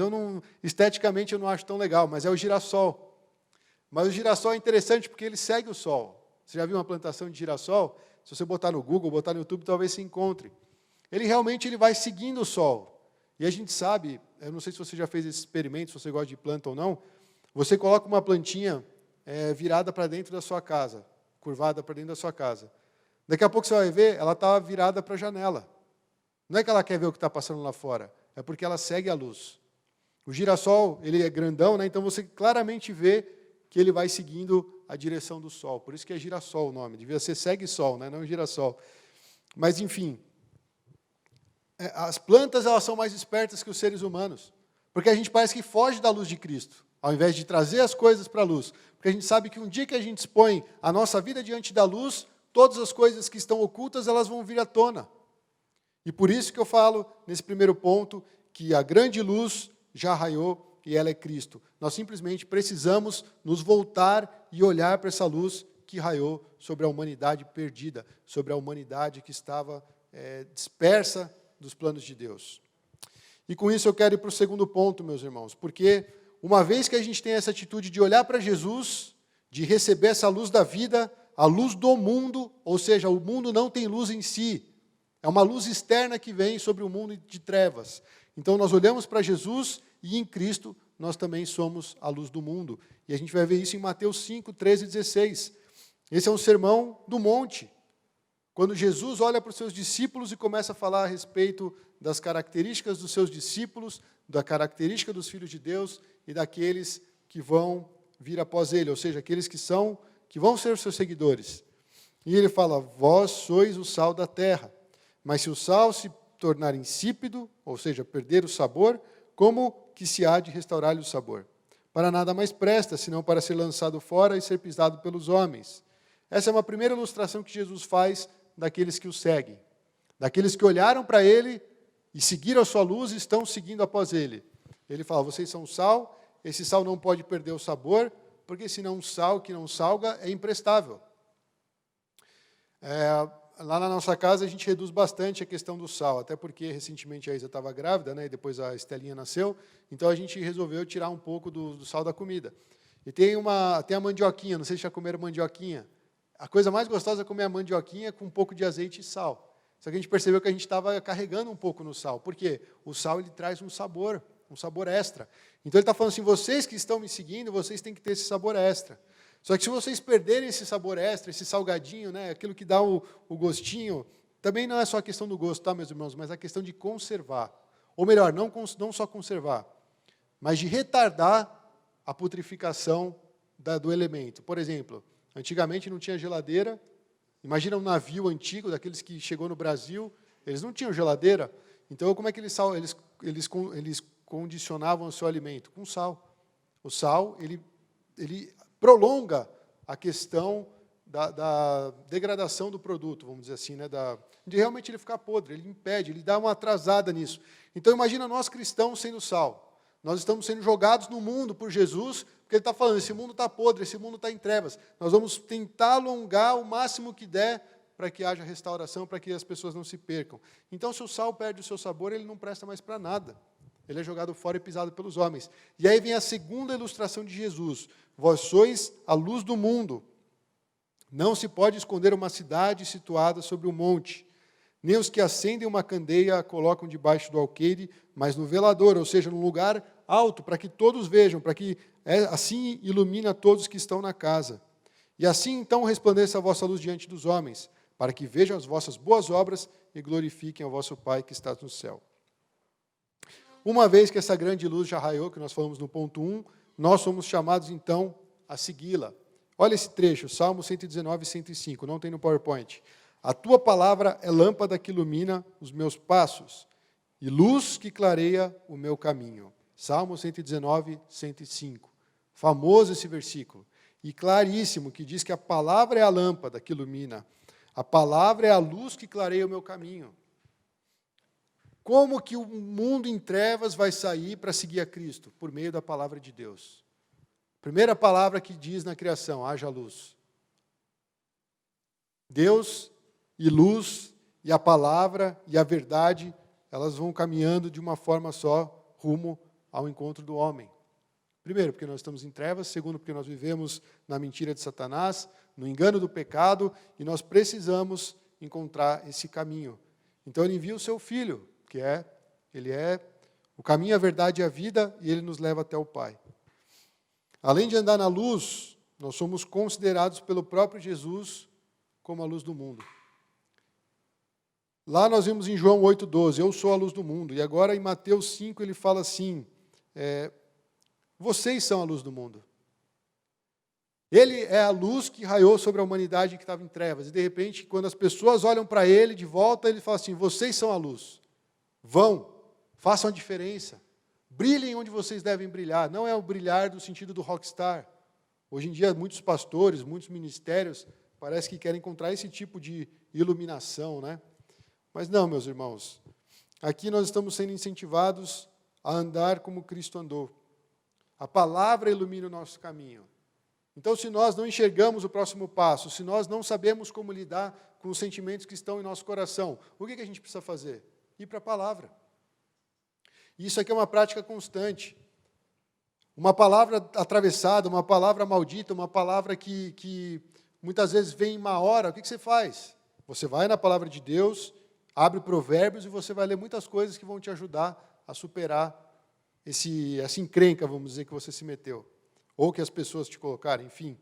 esteticamente eu não acho tão legal. Mas é o girassol. Mas o girassol é interessante porque ele segue o sol. Você já viu uma plantação de girassol? Se você botar no Google, botar no YouTube, talvez se encontre. Ele realmente vai seguindo o sol. E a gente sabe, eu não sei se você já fez esse experimento, se você gosta de planta ou não, você coloca uma plantinha virada para dentro da sua casa, curvada para dentro da sua casa. Daqui a pouco você vai ver, ela está virada para a janela. Não é que ela quer ver o que está passando lá fora, é porque ela segue a luz. O girassol, ele é grandão, né? Então você claramente vê que ele vai seguindo a direção do sol. Por isso que é girassol o nome, devia ser segue-sol, né? Não girassol. Mas, enfim, as plantas elas são mais espertas que os seres humanos, porque a gente parece que foge da luz de Cristo, ao invés de trazer as coisas para a luz. Porque a gente sabe que um dia que a gente expõe a nossa vida diante da luz, todas as coisas que estão ocultas, elas vão vir à tona. E por isso que eu falo, nesse primeiro ponto, que a grande luz já raiou e ela é Cristo. Nós simplesmente precisamos nos voltar e olhar para essa luz que raiou sobre a humanidade perdida, sobre a humanidade que estava dispersa dos planos de Deus. E com isso eu quero ir para o segundo ponto, meus irmãos, porque uma vez que a gente tem essa atitude de olhar para Jesus, de receber essa luz da vida, a luz do mundo, ou seja, o mundo não tem luz em si, é uma luz externa que vem sobre o mundo de trevas. Então nós olhamos para Jesus e em Cristo nós também somos a luz do mundo. E a gente vai ver isso em Mateus 5, 13 e 16. Esse é um sermão do monte. Quando Jesus olha para os seus discípulos e começa a falar a respeito das características dos seus discípulos, da característica dos filhos de Deus e daqueles que vão vir após ele, ou seja, aqueles que vão ser os seus seguidores. E ele fala, vós sois o sal da terra, mas se o sal se tornar insípido, ou seja, perder o sabor, como que se há de restaurar-lhe o sabor? Para nada mais presta, senão para ser lançado fora e ser pisado pelos homens. Essa é uma primeira ilustração que Jesus faz daqueles que o seguem. Daqueles que olharam para ele e seguiram a sua luz e estão seguindo após ele. Ele fala, vocês são sal, esse sal não pode perder o sabor, porque senão um sal que não salga é imprestável. Lá na nossa casa a gente reduz bastante a questão do sal, até porque recentemente a Isa estava grávida, né, e depois a Estelinha nasceu, então a gente resolveu tirar um pouco do sal da comida. E tem a mandioquinha, não sei se já comeram mandioquinha. A coisa mais gostosa é comer a mandioquinha com um pouco de azeite e sal. Só que a gente percebeu que a gente estava carregando um pouco no sal. Por quê? O sal ele traz um sabor extra. Então ele está falando assim, vocês que estão me seguindo, vocês têm que ter esse sabor extra. Só que se vocês perderem esse sabor extra, esse salgadinho, né, aquilo que dá o gostinho, também não é só a questão do gosto, tá, meus irmãos, mas a questão de conservar. Ou melhor, não só conservar, mas de retardar a putrificação do elemento. Por exemplo, antigamente não tinha geladeira. Imagina um navio antigo, daqueles que chegou no Brasil, eles não tinham geladeira. Então, como é que eles condicionavam o seu alimento? Com sal. O sal, ele prolonga a questão da degradação do produto, vamos dizer assim, né? De realmente ele ficar podre, ele impede, ele dá uma atrasada nisso. Então, imagina nós cristãos sendo sal. Nós estamos sendo jogados no mundo por Jesus, porque ele está falando, esse mundo está podre, esse mundo está em trevas. Nós vamos tentar alongar o máximo que der para que haja restauração, para que as pessoas não se percam. Então, se o sal perde o seu sabor, ele não presta mais para nada. Ele é jogado fora e pisado pelos homens. E aí vem a segunda ilustração de Jesus. Vós sois a luz do mundo. Não se pode esconder uma cidade situada sobre um monte. Nem os que acendem uma candeia a colocam debaixo do alqueire, mas no velador, ou seja, num lugar alto, para que todos vejam, para que assim ilumine a todos que estão na casa. E assim então resplandeça a vossa luz diante dos homens, para que vejam as vossas boas obras e glorifiquem ao vosso Pai que está no céu. Uma vez que essa grande luz já raiou, que nós falamos no ponto 1, nós somos chamados então a segui-la. Olha esse trecho, Salmo 119, 105, não tem no PowerPoint. A tua palavra é lâmpada que ilumina os meus passos e luz que clareia o meu caminho. Salmo 119, 105. Famoso esse versículo. E claríssimo, que diz que a palavra é a lâmpada que ilumina. A palavra é a luz que clareia o meu caminho. Como que o mundo em trevas vai sair para seguir a Cristo? Por meio da palavra de Deus. Primeira palavra que diz na criação, haja luz. Deus e luz, e a palavra e a verdade, elas vão caminhando de uma forma só, rumo ao encontro do homem. Primeiro, porque nós estamos em trevas. Segundo, porque nós vivemos na mentira de Satanás, no engano do pecado, e nós precisamos encontrar esse caminho. Então ele envia o seu Filho, ele é o caminho, a verdade e a vida, e ele nos leva até o Pai. Além de andar na luz, nós somos considerados pelo próprio Jesus como a luz do mundo. Lá nós vimos em João 8,12, eu sou a luz do mundo. E agora em Mateus 5 ele fala assim, vocês são a luz do mundo. Ele é a luz que raiou sobre a humanidade que estava em trevas. E de repente, quando as pessoas olham para ele de volta, ele fala assim, vocês são a luz. Vão, façam a diferença. Brilhem onde vocês devem brilhar. Não é o brilhar do sentido do rockstar. Hoje em dia, muitos pastores, muitos ministérios, parece que querem encontrar esse tipo de iluminação, né? Mas não, meus irmãos. Aqui nós estamos sendo incentivados a andar como Cristo andou. A palavra ilumina o nosso caminho. Então, se nós não enxergamos o próximo passo, se nós não sabemos como lidar com os sentimentos que estão em nosso coração, o que a gente precisa fazer? Ir para a palavra. Isso aqui é uma prática constante. Uma palavra atravessada, uma palavra maldita, uma palavra que muitas vezes vem em má hora, o que você faz? Você vai na palavra de Deus, abre Provérbios e você vai ler muitas coisas que vão te ajudar a superar essa encrenca, vamos dizer, que você se meteu. Ou que as pessoas te colocaram, enfim.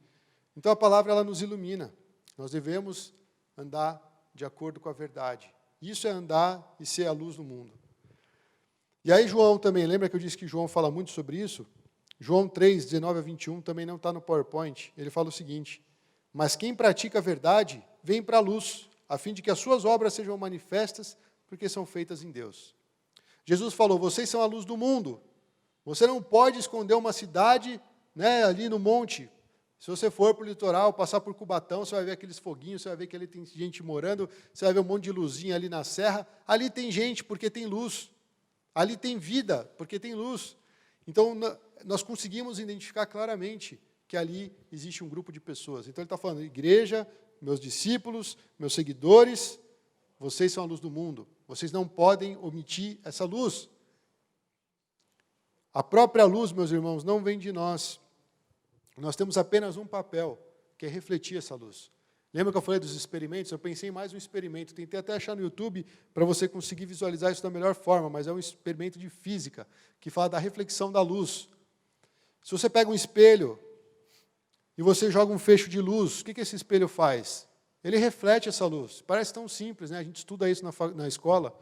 Então a palavra ela nos ilumina. Nós devemos andar de acordo com a verdade. Isso é andar e ser a luz do mundo. E aí João também, lembra que eu disse que João fala muito sobre isso? João 3, 19 a 21, também não está no PowerPoint. Ele fala o seguinte, mas quem pratica a verdade, vem para a luz, a fim de que as suas obras sejam manifestas, porque são feitas em Deus. Jesus falou, vocês são a luz do mundo. Você não pode esconder uma cidade, né, ali no monte. Se você for para o litoral, passar por Cubatão, você vai ver aqueles foguinhos, você vai ver que ali tem gente morando, você vai ver um monte de luzinha ali na serra. Ali tem gente, porque tem luz. Ali tem vida, porque tem luz. Então, nós conseguimos identificar claramente que ali existe um grupo de pessoas. Então, ele está falando, igreja, meus discípulos, meus seguidores, vocês são a luz do mundo. Vocês não podem omitir essa luz. A própria luz, meus irmãos, não vem de nós. Nós temos apenas um papel, que é refletir essa luz. Lembra que eu falei dos experimentos? Eu pensei em mais um experimento. Tentei até achar no YouTube para você conseguir visualizar isso da melhor forma, mas é um experimento de física, que fala da reflexão da luz. Se você pega um espelho e você joga um feixe de luz, o que esse espelho faz? Ele reflete essa luz. Parece tão simples, né? A gente estuda isso na escola.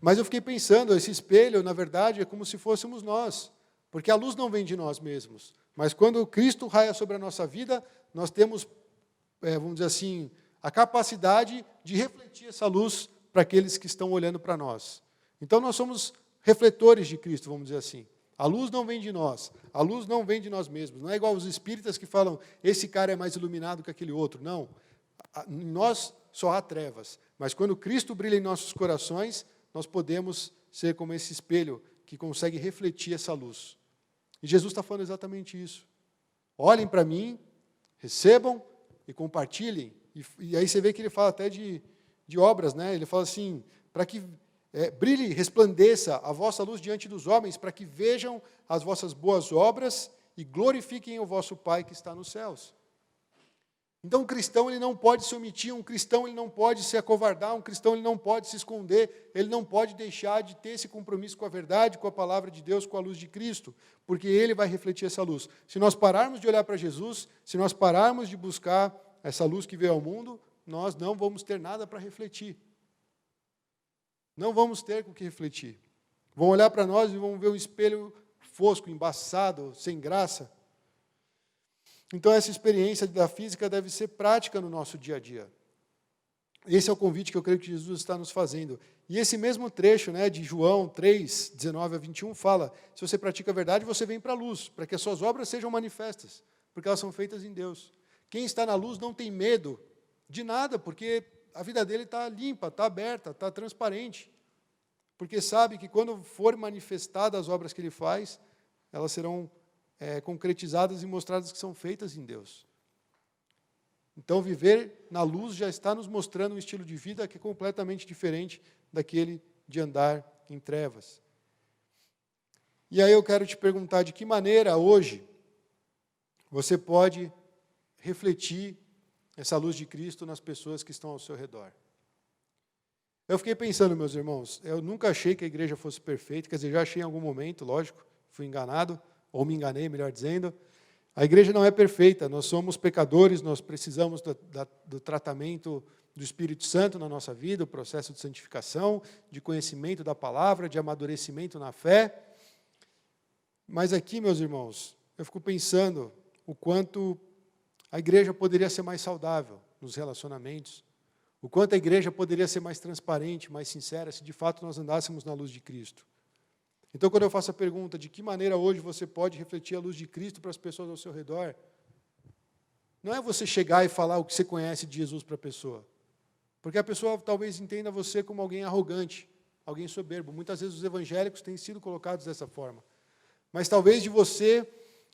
Mas eu fiquei pensando, esse espelho, na verdade, é como se fôssemos nós, porque a luz não vem de nós mesmos. Mas quando Cristo raia sobre a nossa vida, nós temos, vamos dizer assim, a capacidade de refletir essa luz para aqueles que estão olhando para nós. Então, nós somos refletores de Cristo, vamos dizer assim. A luz não vem de nós, a luz não vem de nós mesmos. Não é igual os espíritas que falam, esse cara é mais iluminado que aquele outro. Não, em nós só há trevas. Mas quando Cristo brilha em nossos corações, nós podemos ser como esse espelho que consegue refletir essa luz. E Jesus está falando exatamente isso. Olhem para mim, recebam e compartilhem E aí você vê que ele fala até de obras, né? Ele fala assim, para que brilhe, resplandeça a vossa luz diante dos homens, para que vejam as vossas boas obras e glorifiquem o vosso Pai que está nos céus. Então, um cristão ele não pode se omitir, um cristão ele não pode se acovardar, um cristão ele não pode se esconder, ele não pode deixar de ter esse compromisso com a verdade, com a palavra de Deus, com a luz de Cristo, porque ele vai refletir essa luz. Se nós pararmos de olhar para Jesus, se nós pararmos de buscar essa luz que veio ao mundo, nós não vamos ter nada para refletir. Não vamos ter com o que refletir. Vão olhar para nós e vão ver um espelho fosco, embaçado, sem graça. Então, essa experiência da física deve ser prática no nosso dia a dia. Esse é o convite que eu creio que Jesus está nos fazendo. E esse mesmo trecho, né, de João 3, 19 a 21, fala, se você pratica a verdade, você vem para a luz, para que as suas obras sejam manifestas, porque elas são feitas em Deus. Quem está na luz não tem medo de nada, porque a vida dele está limpa, está aberta, está transparente. Porque sabe que quando for manifestadas as obras que ele faz, elas serão concretizadas e mostradas que são feitas em Deus. Então, viver na luz já está nos mostrando um estilo de vida que é completamente diferente daquele de andar em trevas. E aí eu quero te perguntar, de que maneira hoje você pode refletir essa luz de Cristo nas pessoas que estão ao seu redor? Eu fiquei pensando, meus irmãos, eu nunca achei que a igreja fosse perfeita, quer dizer, já achei em algum momento, lógico, fui enganado, ou me enganei, melhor dizendo. A igreja não é perfeita, nós somos pecadores, nós precisamos do tratamento do Espírito Santo na nossa vida, o processo de santificação, de conhecimento da palavra, de amadurecimento na fé. Mas aqui, meus irmãos, eu fico pensando o quanto a igreja poderia ser mais saudável nos relacionamentos, o quanto a igreja poderia ser mais transparente, mais sincera, se de fato nós andássemos na luz de Cristo. Então, quando eu faço a pergunta, de que maneira hoje você pode refletir a luz de Cristo para as pessoas ao seu redor, não é você chegar e falar o que você conhece de Jesus para a pessoa, porque a pessoa talvez entenda você como alguém arrogante, alguém soberbo. Muitas vezes os evangélicos têm sido colocados dessa forma. Mas talvez de você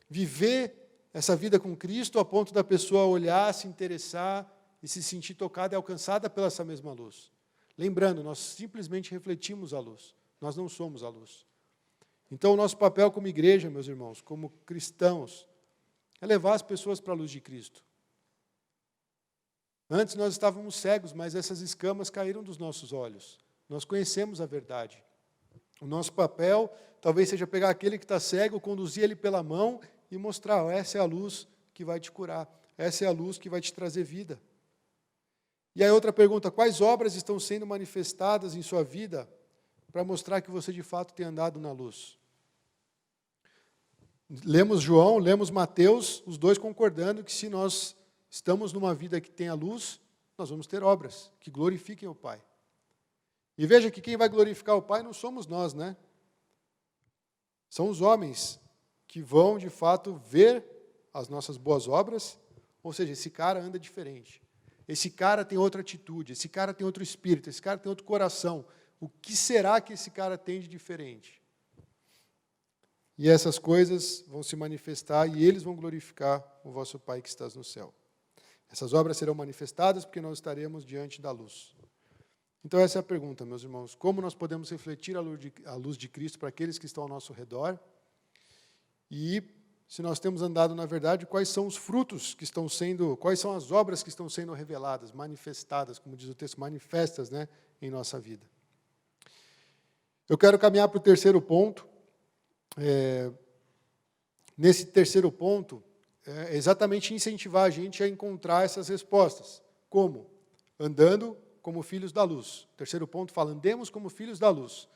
viver essa vida com Cristo a ponto da pessoa olhar, se interessar e se sentir tocada e alcançada pela essa mesma luz. Lembrando, nós simplesmente refletimos a luz, nós não somos a luz. Então, o nosso papel como igreja, meus irmãos, como cristãos, é levar as pessoas para a luz de Cristo. Antes nós estávamos cegos, mas essas escamas caíram dos nossos olhos. Nós conhecemos a verdade. O nosso papel talvez seja pegar aquele que está cego, conduzir ele pela mão e mostrar, essa é a luz que vai te curar, essa é a luz que vai te trazer vida. E aí outra pergunta, quais obras estão sendo manifestadas em sua vida para mostrar que você de fato tem andado na luz? Lemos João, lemos Mateus, os dois concordando que se nós estamos numa vida que tem a luz, nós vamos ter obras que glorifiquem o Pai. E veja que quem vai glorificar o Pai não somos nós, né? São os homens que vão, de fato, ver as nossas boas obras, ou seja, esse cara anda diferente. Esse cara tem outra atitude, esse cara tem outro espírito, esse cara tem outro coração. O que será que esse cara tem de diferente? E essas coisas vão se manifestar e eles vão glorificar o vosso Pai que estás no céu. Essas obras serão manifestadas porque nós estaremos diante da luz. Então essa é a pergunta, meus irmãos. Como nós podemos refletir a luz de Cristo para aqueles que estão ao nosso redor? E, se nós temos andado na verdade, quais são os frutos que estão sendo, quais são as obras que estão sendo reveladas, manifestadas, como diz o texto, manifestas, né, em nossa vida. Eu quero caminhar para o terceiro ponto. Nesse terceiro ponto, é exatamente incentivar a gente a encontrar essas respostas. Como? Andando como filhos da luz. O terceiro ponto fala, andemos como filhos da luz.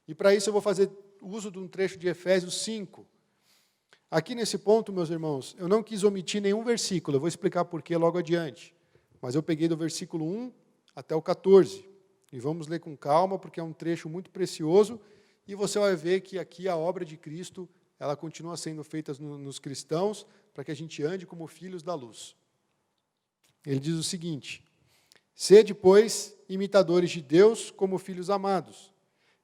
E para isso eu vou fazer uso de um trecho de Efésios 5. Aqui nesse ponto, meus irmãos, eu não quis omitir nenhum versículo, eu vou explicar por quê logo adiante. Mas eu peguei do versículo 1 até o 14. E vamos ler com calma, porque é um trecho muito precioso, e você vai ver que aqui a obra de Cristo, ela continua sendo feita nos cristãos, para que a gente ande como filhos da luz. Ele diz o seguinte, sede, pois, imitadores de Deus como filhos amados,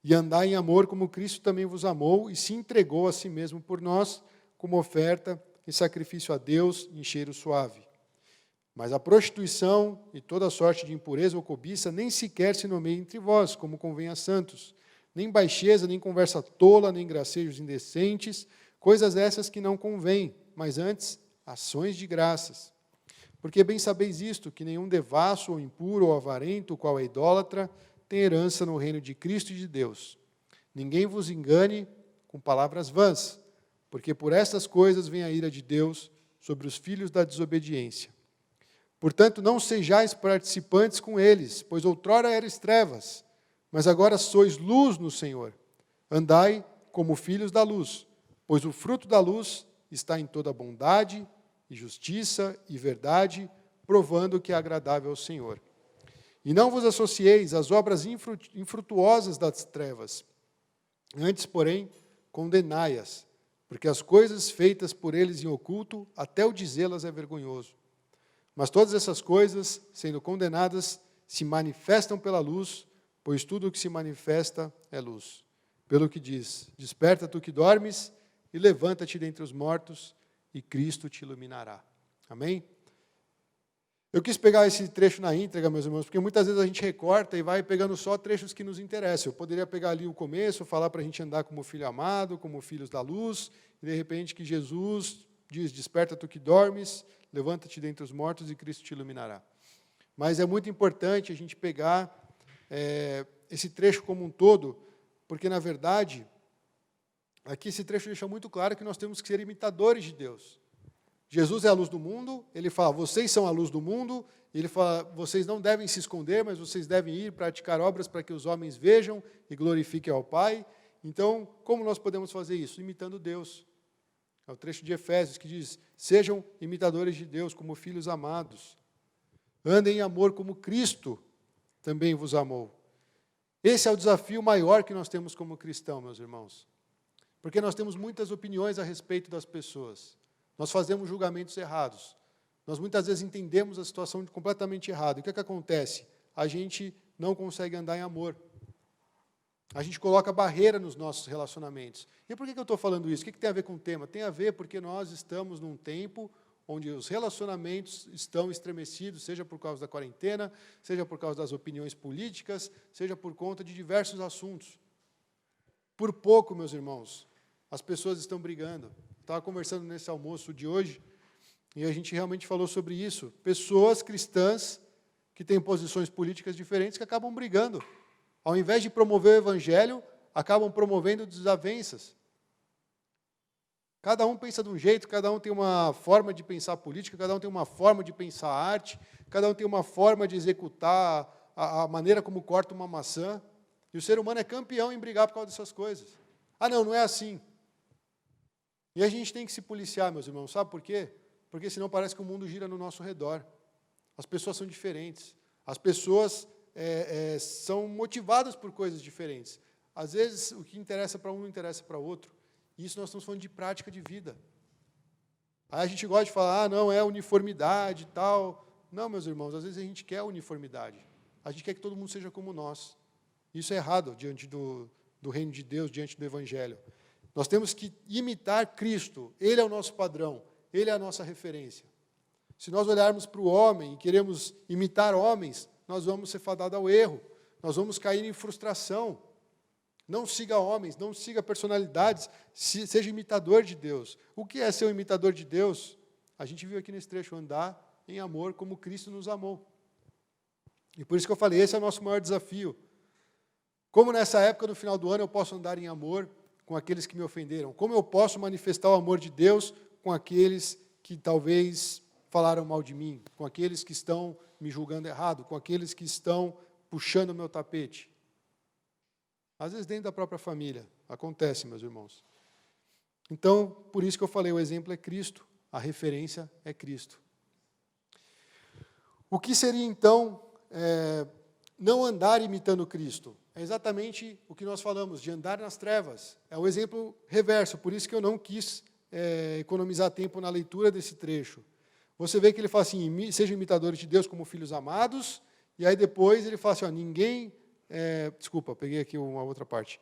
e andai em amor como Cristo também vos amou, e se entregou a si mesmo por nós, como oferta e sacrifício a Deus em cheiro suave. Mas a prostituição e toda sorte de impureza ou cobiça nem sequer se nomeia entre vós, como convém a santos. Nem baixeza, nem conversa tola, nem gracejos indecentes, coisas essas que não convêm, mas antes ações de graças. Porque bem sabeis isto, que nenhum devasso, ou impuro, ou avarento, o qual é idólatra, tem herança no reino de Cristo e de Deus. Ninguém vos engane com palavras vãs, porque por estas coisas vem a ira de Deus sobre os filhos da desobediência. Portanto, não sejais participantes com eles, pois outrora erais trevas, mas agora sois luz no Senhor. Andai como filhos da luz, pois o fruto da luz está em toda bondade, e justiça e verdade, provando que é agradável ao Senhor. E não vos associeis às obras infrutuosas das trevas, antes, porém, condenai-as, porque as coisas feitas por eles em oculto, até o dizê-las é vergonhoso. Mas todas essas coisas, sendo condenadas, se manifestam pela luz, pois tudo o que se manifesta é luz. Pelo que diz, desperta tu que dormes, e levanta-te dentre os mortos, e Cristo te iluminará. Amém? Eu quis pegar esse trecho na íntegra, meus irmãos, porque muitas vezes a gente recorta e vai pegando só trechos que nos interessam. Eu poderia pegar ali o começo, falar para a gente andar como filho amado, como filhos da luz, e de repente que Jesus diz, desperta tu que dormes, levanta-te dentre os mortos e Cristo te iluminará. Mas é muito importante a gente pegar esse trecho como um todo, porque, na verdade, aqui esse trecho deixa muito claro que nós temos que ser imitadores de Deus. Jesus é a luz do mundo, ele fala, vocês são a luz do mundo, ele fala, vocês não devem se esconder, mas vocês devem ir praticar obras para que os homens vejam e glorifiquem ao Pai. Então, como nós podemos fazer isso? Imitando Deus. É o trecho de Efésios que diz, sejam imitadores de Deus como filhos amados. Andem em amor como Cristo também vos amou. Esse é o desafio maior que nós temos como cristãos, meus irmãos. Porque nós temos muitas opiniões a respeito das pessoas. Nós fazemos julgamentos errados. Nós muitas vezes entendemos a situação completamente errada. E o que acontece? A gente não consegue andar em amor. A gente coloca barreira nos nossos relacionamentos. E por que eu estou falando isso? O que tem a ver com o tema? Tem a ver porque nós estamos num tempo onde os relacionamentos estão estremecidos, seja por causa da quarentena, seja por causa das opiniões políticas, seja por conta de diversos assuntos. Por pouco, meus irmãos, as pessoas estão brigando. Estava conversando nesse almoço de hoje, e a gente realmente falou sobre isso. Pessoas cristãs que têm posições políticas diferentes que acabam brigando. Ao invés de promover o evangelho, acabam promovendo desavenças. Cada um pensa de um jeito, cada um tem uma forma de pensar política, cada um tem uma forma de pensar arte, cada um tem uma forma de executar a maneira como corta uma maçã. E o ser humano é campeão em brigar por causa dessas coisas. Ah, não é assim. E a gente tem que se policiar, meus irmãos. Sabe por quê? Porque senão parece que o mundo gira no nosso redor. As pessoas são diferentes. As pessoas são motivadas por coisas diferentes. Às vezes, o que interessa para um não interessa para outro. E isso nós estamos falando de prática de vida. Aí a gente gosta de falar, não, é uniformidade e tal. Não, meus irmãos, às vezes a gente quer uniformidade. A gente quer que todo mundo seja como nós. Isso é errado diante do reino de Deus, diante do Evangelho. Nós temos que imitar Cristo. Ele é o nosso padrão. Ele é a nossa referência. Se nós olharmos para o homem e queremos imitar homens, nós vamos ser fadados ao erro. Nós vamos cair em frustração. Não siga homens, não siga personalidades, seja imitador de Deus. O que é ser um imitador de Deus? A gente viu aqui nesse trecho, andar em amor como Cristo nos amou. E por isso que eu falei, esse é o nosso maior desafio. Como nessa época, no final do ano, eu posso andar em amor com aqueles que me ofenderam? Como eu posso manifestar o amor de Deus com aqueles que talvez falaram mal de mim? Com aqueles que estão me julgando errado? Com aqueles que estão puxando o meu tapete? Às vezes dentro da própria família. Acontece, meus irmãos. Então, por isso que eu falei, o exemplo é Cristo. A referência é Cristo. O que seria, então, não andar imitando Cristo? É exatamente o que nós falamos, de andar nas trevas. É o exemplo reverso, por isso que eu não quis economizar tempo na leitura desse trecho. Você vê que ele fala assim, sejam imitadores de Deus como filhos amados, e aí depois ele fala assim, ninguém... desculpa, peguei aqui uma outra parte.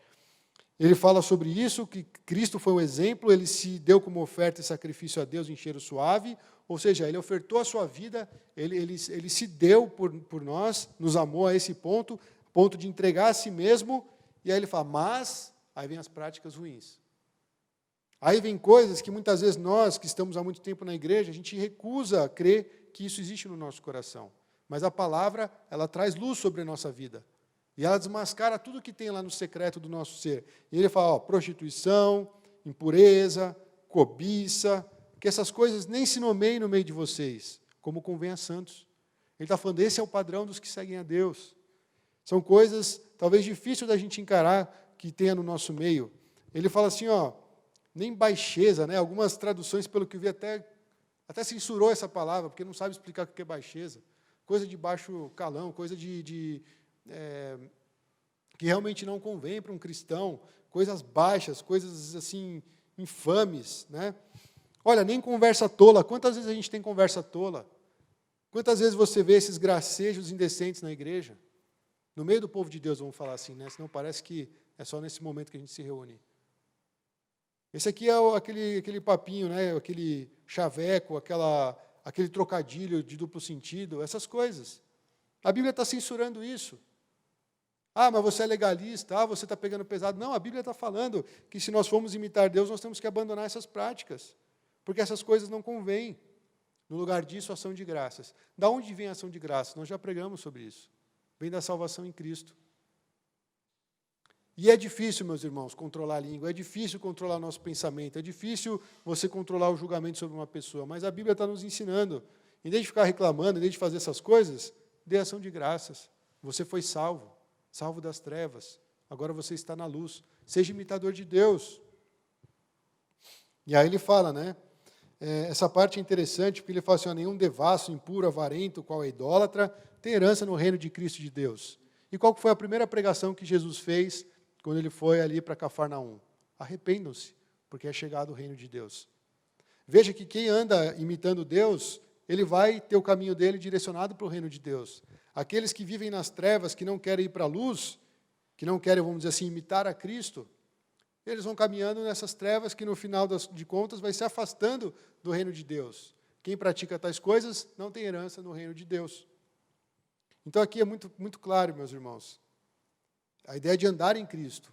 Ele fala sobre isso, que Cristo foi um exemplo, ele se deu como oferta e sacrifício a Deus em cheiro suave, ou seja, ele ofertou a sua vida, ele se deu por nós, nos amou a esse ponto de entregar a si mesmo, e aí ele fala, mas, aí vem as práticas ruins. Aí vem coisas que muitas vezes nós, que estamos há muito tempo na igreja, a gente recusa crer que isso existe no nosso coração. Mas a palavra, ela traz luz sobre a nossa vida. E ela desmascara tudo que tem lá no secreto do nosso ser. E ele fala, prostituição, impureza, cobiça, que essas coisas nem se nomeiem no meio de vocês, como convém a santos. Ele está falando, esse é o padrão dos que seguem a Deus. São coisas, talvez, difíceis da gente encarar que tenha no nosso meio. Ele fala assim, nem baixeza, né? Algumas traduções, pelo que eu vi, até censurou essa palavra, porque não sabe explicar o que é baixeza. Coisa de baixo calão, coisa que realmente não convém para um cristão, coisas baixas, coisas assim, infames, né? Olha, nem conversa tola. Quantas vezes a gente tem conversa tola? Quantas vezes você vê esses gracejos indecentes na igreja? No meio do povo de Deus, vamos falar assim, né? Senão parece que é só nesse momento que a gente se reúne. Esse aqui é aquele papinho, né? Aquele chaveco, aquele trocadilho de duplo sentido, essas coisas. A Bíblia está censurando isso. Mas você é legalista, você está pegando pesado. Não, a Bíblia está falando que se nós formos imitar Deus, nós temos que abandonar essas práticas, porque essas coisas não convêm. No lugar disso, ação de graças. Da onde vem a ação de graças? Nós já pregamos sobre isso. Vem da salvação em Cristo. E é difícil, meus irmãos, controlar a língua, é difícil controlar o nosso pensamento, é difícil você controlar o julgamento sobre uma pessoa, mas a Bíblia está nos ensinando, em vez de ficar reclamando, em vez de fazer essas coisas, dê ação de graças. Você foi salvo das trevas, agora você está na luz, seja imitador de Deus. E aí ele fala, né? Essa parte é interessante, porque ele fala assim, nenhum devasso, impuro, avarento, qual é idólatra, tem herança no reino de Cristo de Deus. E qual foi a primeira pregação que Jesus fez quando ele foi ali para Cafarnaum? Arrependam-se, porque é chegado o reino de Deus. Veja que quem anda imitando Deus, ele vai ter o caminho dele direcionado para o reino de Deus. Aqueles que vivem nas trevas, que não querem ir para a luz, que não querem, vamos dizer assim, imitar a Cristo, eles vão caminhando nessas trevas que, no final de contas, vai se afastando do reino de Deus. Quem pratica tais coisas não tem herança no reino de Deus. Então, aqui é muito, muito claro, meus irmãos. A ideia de andar em Cristo,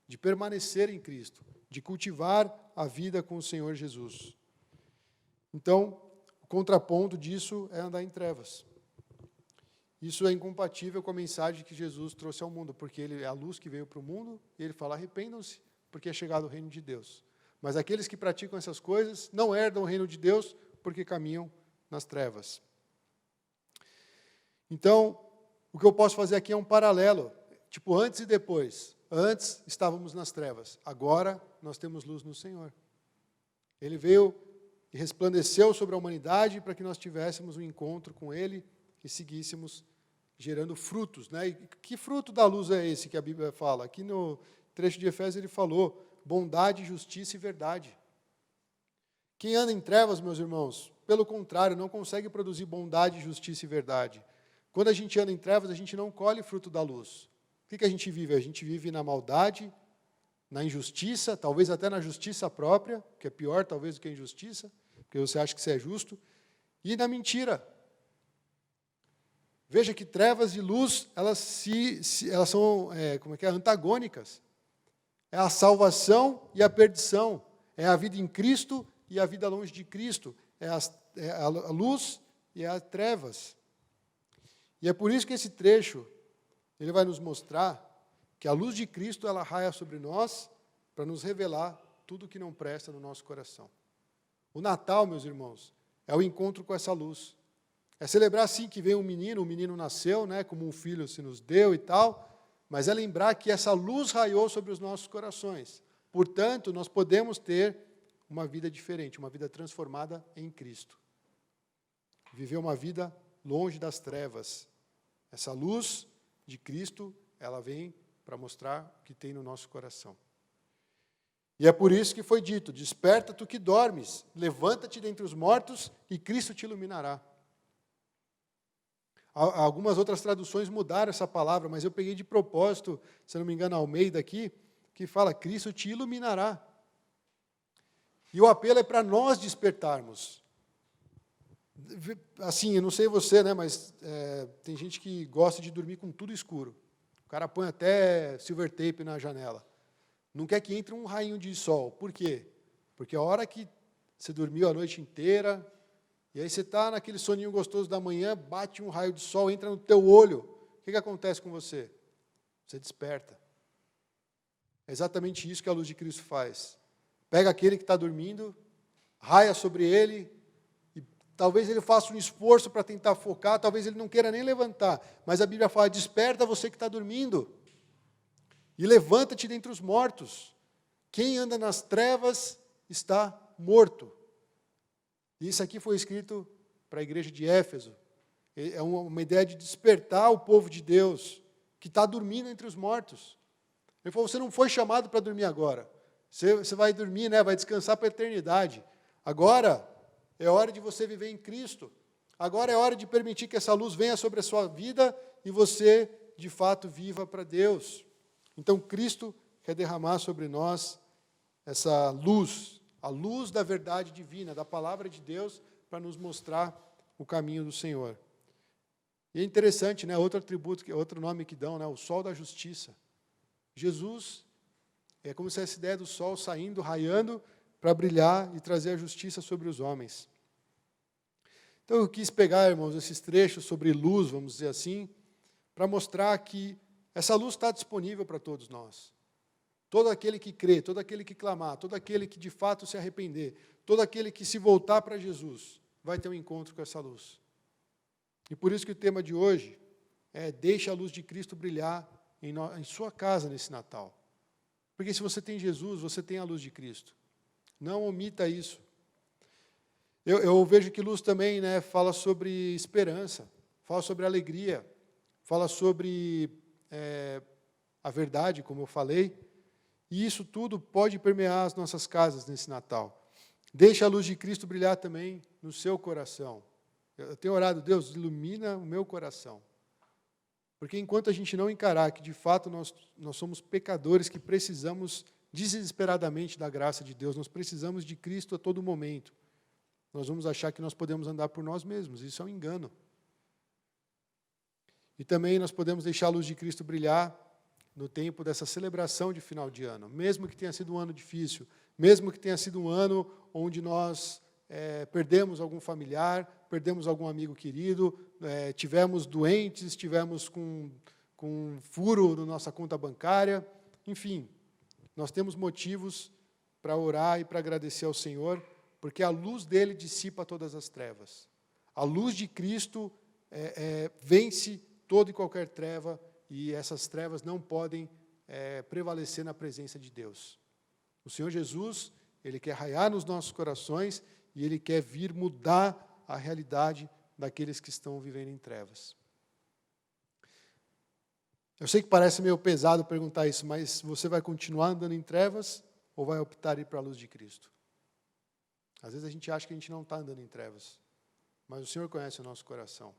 de permanecer em Cristo, de cultivar a vida com o Senhor Jesus. Então, o contraponto disso é andar em trevas. Isso é incompatível com a mensagem que Jesus trouxe ao mundo, porque ele é a luz que veio para o mundo, e ele fala, arrependam-se, porque é chegado o reino de Deus. Mas aqueles que praticam essas coisas não herdam o reino de Deus, porque caminham nas trevas. Então, o que eu posso fazer aqui é um paralelo, tipo antes e depois. Antes estávamos nas trevas, agora nós temos luz no Senhor. Ele veio e resplandeceu sobre a humanidade para que nós tivéssemos um encontro com Ele e seguíssemos gerando frutos, né? E que fruto da luz é esse que a Bíblia fala? Aqui no trecho de Efésios ele falou, bondade, justiça e verdade. Quem anda em trevas, meus irmãos, pelo contrário, não consegue produzir bondade, justiça e verdade. Quando a gente anda em trevas, a gente não colhe fruto da luz. O que a gente vive? A gente vive na maldade, na injustiça, talvez até na justiça própria, que é pior talvez do que a injustiça, porque você acha que você é justo, e na mentira. Veja que trevas e luz, elas são antagônicas. É a salvação e a perdição. É a vida em Cristo e a vida longe de Cristo. É a luz e as trevas. E é por isso que esse trecho, ele vai nos mostrar que a luz de Cristo, ela raia sobre nós para nos revelar tudo que não presta no nosso coração. O Natal, meus irmãos, é o encontro com essa luz. É celebrar, sim, que veio o menino nasceu, né, como um filho se nos deu e tal, mas é lembrar que essa luz raiou sobre os nossos corações. Portanto, nós podemos ter uma vida diferente, uma vida transformada em Cristo. Viver uma vida longe das trevas. Essa luz de Cristo, ela vem para mostrar o que tem no nosso coração. E é por isso que foi dito, desperta tu que dormes, levanta-te dentre os mortos e Cristo te iluminará. Algumas outras traduções mudaram essa palavra, mas eu peguei de propósito, se não me engano, Almeida aqui, que fala, Cristo te iluminará. E o apelo é para nós despertarmos. Assim, eu não sei você, né, mas tem gente que gosta de dormir com tudo escuro. O cara põe até silver tape na janela. Não quer que entre um rainho de sol. Por quê? Porque a hora que você dormiu a noite inteira, e aí você está naquele soninho gostoso da manhã, bate um raio de sol, entra no teu olho. O que acontece com você? Você desperta. É exatamente isso que a luz de Cristo faz. Pega aquele que está dormindo, raia sobre ele, e talvez ele faça um esforço para tentar focar, talvez ele não queira nem levantar, mas a Bíblia fala, desperta você que está dormindo, e levanta-te dentre os mortos. Quem anda nas trevas está morto. E isso aqui foi escrito para a igreja de Éfeso. É uma ideia de despertar o povo de Deus, que está dormindo entre os mortos. Ele falou, você não foi chamado para dormir agora. Você vai dormir, né? Vai descansar para a eternidade. Agora é hora de você viver em Cristo. Agora é hora de permitir que essa luz venha sobre a sua vida e você, de fato, viva para Deus. Então, Cristo quer derramar sobre nós essa luz, a luz da verdade divina, da palavra de Deus, para nos mostrar o caminho do Senhor. E é interessante, né? Outro atributo, outro nome que dão, né? O sol da justiça. Jesus é como se essa ideia do sol saindo, raiando, para brilhar e trazer a justiça sobre os homens. Então eu quis pegar, irmãos, esses trechos sobre luz, vamos dizer assim, para mostrar que essa luz está disponível para todos nós. Todo aquele que crê, todo aquele que clamar, todo aquele que de fato se arrepender, todo aquele que se voltar para Jesus, vai ter um encontro com essa luz. E por isso que o tema de hoje é deixe a luz de Cristo brilhar em sua casa nesse Natal. Porque se você tem Jesus, você tem a luz de Cristo. Não omita isso. Eu vejo que luz também, né, fala sobre esperança, fala sobre alegria, fala sobre a verdade, como eu falei. E isso tudo pode permear as nossas casas nesse Natal. Deixa a luz de Cristo brilhar também no seu coração. Eu tenho orado, Deus, ilumina o meu coração. Porque enquanto a gente não encarar que, de fato, nós somos pecadores que precisamos desesperadamente da graça de Deus, nós precisamos de Cristo a todo momento, nós vamos achar que nós podemos andar por nós mesmos. Isso é um engano. E também nós podemos deixar a luz de Cristo brilhar no tempo dessa celebração de final de ano, mesmo que tenha sido um ano difícil, mesmo que tenha sido um ano onde nós perdemos algum familiar, perdemos algum amigo querido, tivemos doentes, tivemos com um furo na nossa conta bancária, enfim, nós temos motivos para orar e para agradecer ao Senhor, porque a luz dele dissipa todas as trevas. A luz de Cristo vence toda e qualquer treva, e essas trevas não podem prevalecer na presença de Deus. O Senhor Jesus, Ele quer raiar nos nossos corações e Ele quer vir mudar a realidade daqueles que estão vivendo em trevas. Eu sei que parece meio pesado perguntar isso, mas você vai continuar andando em trevas ou vai optar ir para a luz de Cristo? Às vezes a gente acha que a gente não está andando em trevas, mas o Senhor conhece o nosso coração.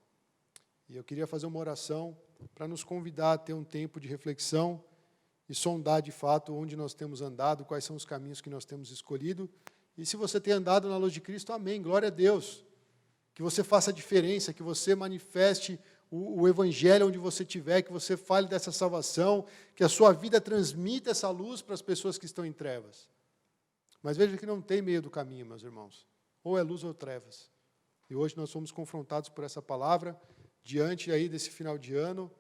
E eu queria fazer uma oração para nos convidar a ter um tempo de reflexão e sondar de fato onde nós temos andado, quais são os caminhos que nós temos escolhido. E se você tem andado na luz de Cristo, amém, glória a Deus. Que você faça a diferença, que você manifeste o Evangelho onde você estiver, que você fale dessa salvação, que a sua vida transmita essa luz para as pessoas que estão em trevas. Mas veja que não tem meio do caminho, meus irmãos. Ou é luz ou trevas. E hoje nós somos confrontados por essa palavra, diante aí desse final de ano,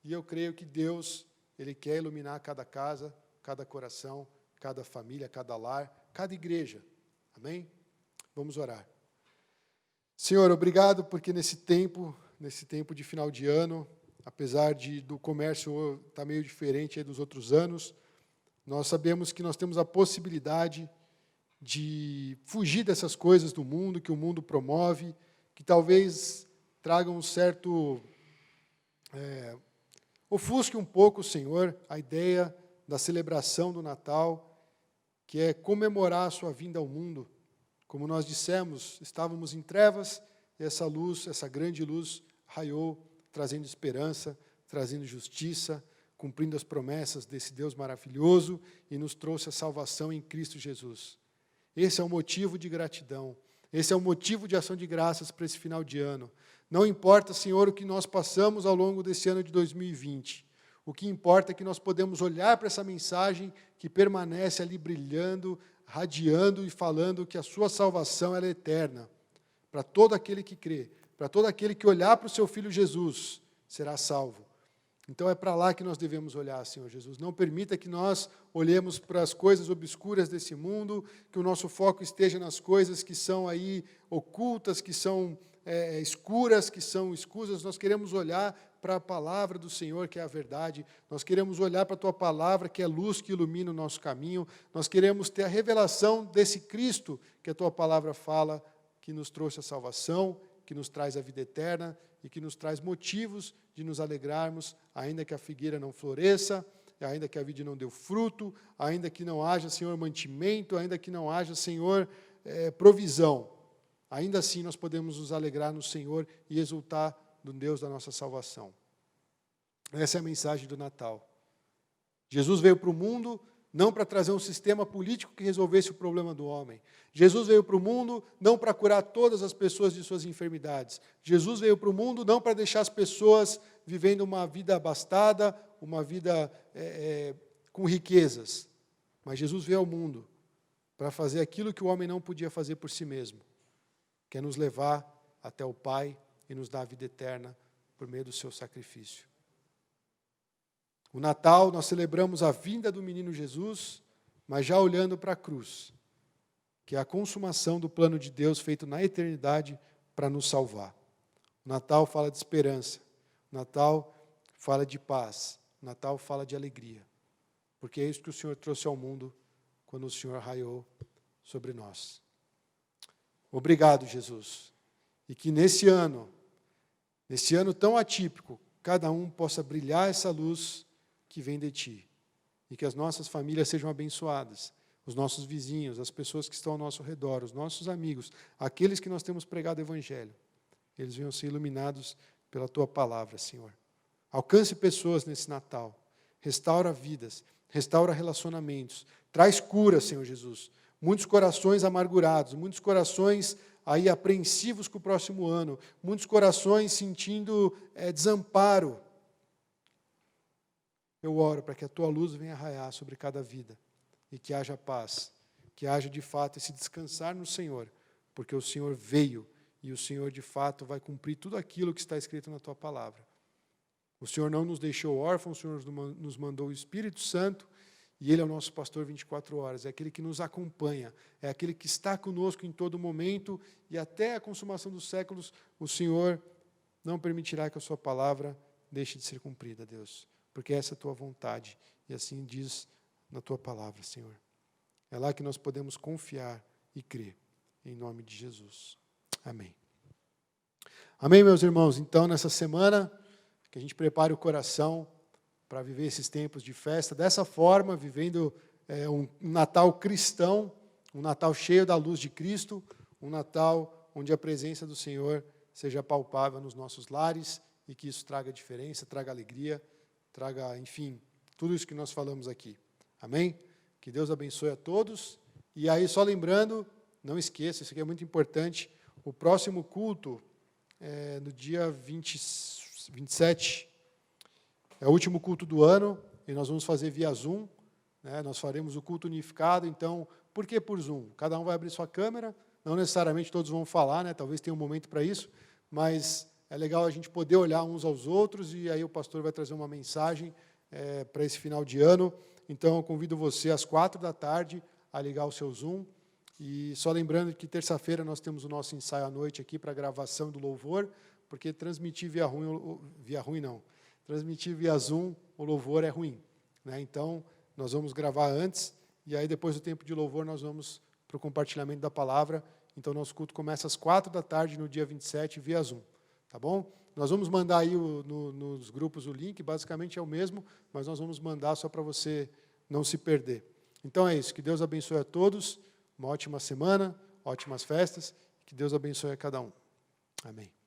e eu creio que Deus, Ele quer iluminar cada casa, cada coração, cada família, cada lar, cada igreja. Amém? Vamos orar. Senhor, obrigado porque nesse tempo de final de ano, apesar do comércio estar meio diferente aí dos outros anos, nós sabemos que nós temos a possibilidade de fugir dessas coisas do mundo, que o mundo promove, que talvez tragam um certo... ofusque um pouco, Senhor, a ideia da celebração do Natal, que é comemorar a sua vinda ao mundo. Como nós dissemos, estávamos em trevas, e essa luz, essa grande luz, raiou, trazendo esperança, trazendo justiça, cumprindo as promessas desse Deus maravilhoso e nos trouxe a salvação em Cristo Jesus. Esse é o motivo de gratidão. Esse é o motivo de ação de graças para esse final de ano. Não importa, Senhor, o que nós passamos ao longo desse ano de 2020. O que importa é que nós podemos olhar para essa mensagem que permanece ali brilhando, radiando e falando que a sua salvação ela é eterna. Para todo aquele que crê, para todo aquele que olhar para o seu Filho Jesus, será salvo. Então é para lá que nós devemos olhar, Senhor Jesus. Não permita que nós olhemos para as coisas obscuras desse mundo, que o nosso foco esteja nas coisas que são aí ocultas, que são escuras, que são escusas. Nós queremos olhar para a palavra do Senhor, que é a verdade. Nós queremos olhar para a Tua palavra, que é luz que ilumina o nosso caminho. Nós queremos ter a revelação desse Cristo que a Tua palavra fala, que nos trouxe a salvação, que nos traz a vida eterna e que nos traz motivos de nos alegrarmos, ainda que a figueira não floresça, ainda que a vide não deu fruto, ainda que não haja, Senhor, mantimento, ainda que não haja, Senhor, provisão. Ainda assim nós podemos nos alegrar no Senhor e exultar do Deus da nossa salvação. Essa é a mensagem do Natal. Jesus veio para o mundo não para trazer um sistema político que resolvesse o problema do homem. Jesus veio para o mundo não para curar todas as pessoas de suas enfermidades. Jesus veio para o mundo não para deixar as pessoas vivendo uma vida abastada, uma vida com riquezas. Mas Jesus veio ao mundo para fazer aquilo que o homem não podia fazer por si mesmo, que é nos levar até o Pai e nos dar a vida eterna por meio do seu sacrifício. O Natal, nós celebramos a vinda do menino Jesus, mas já olhando para a cruz, que é a consumação do plano de Deus feito na eternidade para nos salvar. O Natal fala de esperança, o Natal fala de paz, o Natal fala de alegria, porque é isso que o Senhor trouxe ao mundo quando o Senhor raiou sobre nós. Obrigado, Jesus. E que nesse ano tão atípico, cada um possa brilhar essa luz que vem de Ti. E que as nossas famílias sejam abençoadas, os nossos vizinhos, as pessoas que estão ao nosso redor, os nossos amigos, aqueles que nós temos pregado o Evangelho, eles venham ser iluminados pela Tua palavra, Senhor. Alcance pessoas nesse Natal, restaura vidas, restaura relacionamentos, traz cura, Senhor Jesus. Muitos corações amargurados, muitos corações aí apreensivos com o próximo ano, muitos corações sentindo desamparo. Eu oro para que a Tua luz venha raiar sobre cada vida e que haja paz, que haja de fato esse descansar no Senhor, porque o Senhor veio e o Senhor de fato vai cumprir tudo aquilo que está escrito na Tua palavra. O Senhor não nos deixou órfãos, o Senhor nos mandou o Espírito Santo e Ele é o nosso pastor 24 horas, é aquele que nos acompanha, é aquele que está conosco em todo momento e até a consumação dos séculos o Senhor não permitirá que a Sua palavra deixe de ser cumprida, Deus. Porque essa é a Tua vontade, e assim diz na Tua palavra, Senhor. É lá que nós podemos confiar e crer, em nome de Jesus. Amém. Amém, meus irmãos? Então, nessa semana, que a gente prepare o coração para viver esses tempos de festa, dessa forma, vivendo um Natal cristão, um Natal cheio da luz de Cristo, um Natal onde a presença do Senhor seja palpável nos nossos lares, e que isso traga diferença, traga alegria, traga, enfim, tudo isso que nós falamos aqui. Amém? Que Deus abençoe a todos. E aí, só lembrando, não esqueça, isso aqui é muito importante, o próximo culto é no dia 27, é o último culto do ano, e nós vamos fazer via Zoom, né? Nós faremos o culto unificado, então, por que por Zoom? Cada um vai abrir sua câmera, não necessariamente todos vão falar, né? Talvez tenha um momento para isso, mas é legal a gente poder olhar uns aos outros, e aí o pastor vai trazer uma mensagem para esse final de ano. Então, eu convido você às 4h a ligar o seu Zoom. E só lembrando que terça-feira nós temos o nosso ensaio à noite aqui para a gravação do louvor, porque transmitir transmitir via Zoom o louvor é ruim, né? Então, nós vamos gravar antes, e aí depois do tempo de louvor nós vamos para o compartilhamento da palavra. Então, nosso culto começa às 4h no dia 27 via Zoom. Tá bom? Nós vamos mandar aí nos grupos o link, basicamente é o mesmo, mas nós vamos mandar só para você não se perder. Então é isso, que Deus abençoe a todos, uma ótima semana, ótimas festas, que Deus abençoe a cada um. Amém.